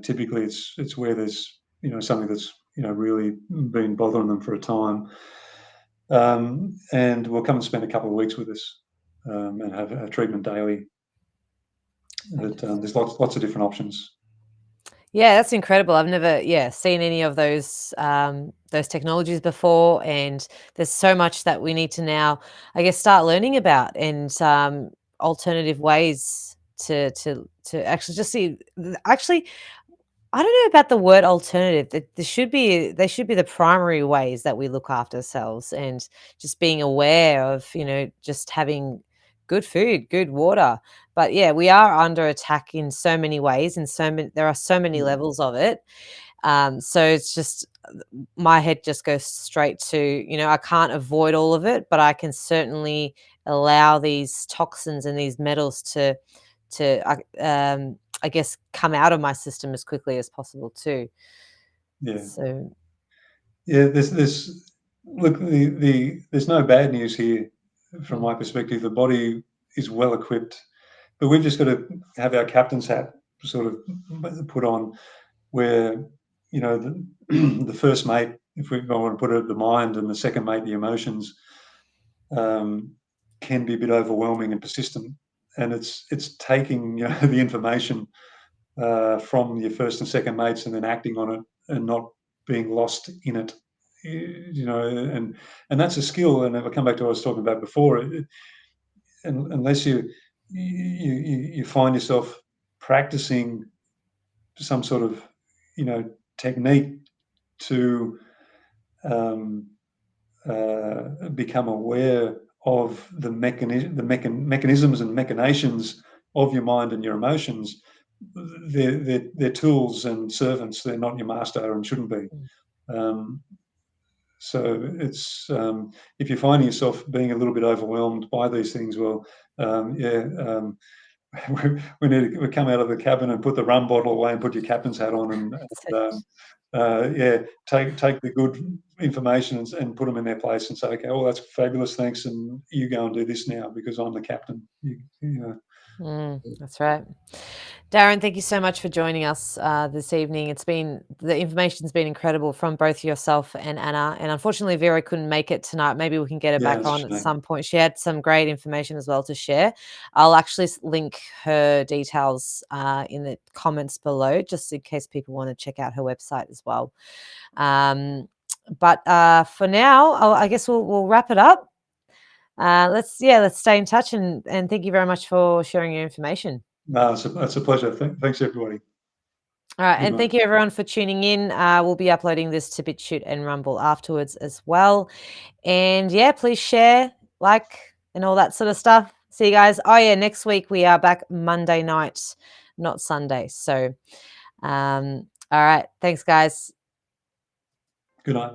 Typically, it's where there's something that's really been bothering them for a time, and will come and spend a couple of weeks with us and have a treatment daily. But there's lots of different options. Yeah, that's incredible. I've never, seen any of those technologies before, and there's so much that we need to now, I guess, start learning about, and alternative ways to actually just see. Actually, I don't know about the word alternative. There should be they should be the primary ways that we look after ourselves, and just being aware of, just having good food, good water. But yeah, we are under attack in so many ways, and there are so many levels of it. So it's just my head just goes straight to, I can't avoid all of it, but I can certainly allow these toxins and these metals to I guess come out of my system as quickly as possible too. Yeah. So Yeah, there's look, there's no bad news here from my perspective. The body is well equipped, but we've just got to have our captain's hat sort of put on, where the first mate, if we want to put it, the mind, and the second mate, the emotions, can be a bit overwhelming and persistent, and it's taking the information from your first and second mates and then acting on it and not being lost in it. And that's a skill. And if I come back to what I was talking about before, unless you find yourself practicing some sort of technique to become aware of the mechanisms and machinations of your mind and your emotions, they're tools and servants. They're not your master and shouldn't be. So it's if you're finding yourself being a little bit overwhelmed by these things, well, we need to come out of the cabin and put the rum bottle away and put your captain's hat on and take the good information and put them in their place and say, okay, well, that's fabulous, thanks, and you go and do this now because I'm the captain. That's right. Darren, thank you so much for joining us this evening. The information's been incredible from both yourself and Anna, and unfortunately Vera couldn't make it tonight. Maybe we can get her back on at some point. She had some great information as well to share. I'll actually link her details in the comments below, just in case people want to check out her website as well. But for now, I guess we'll wrap it up. Let's stay in touch, and thank you very much for sharing your information. No, it's a pleasure. Thanks, everybody. All right, and thank you everyone for tuning in. We'll be uploading this to BitChute and Rumble afterwards as well. And please share, like, and all that sort of stuff. See you guys. Oh yeah, next week we are back Monday night, not Sunday. So, all right, thanks guys. Good night.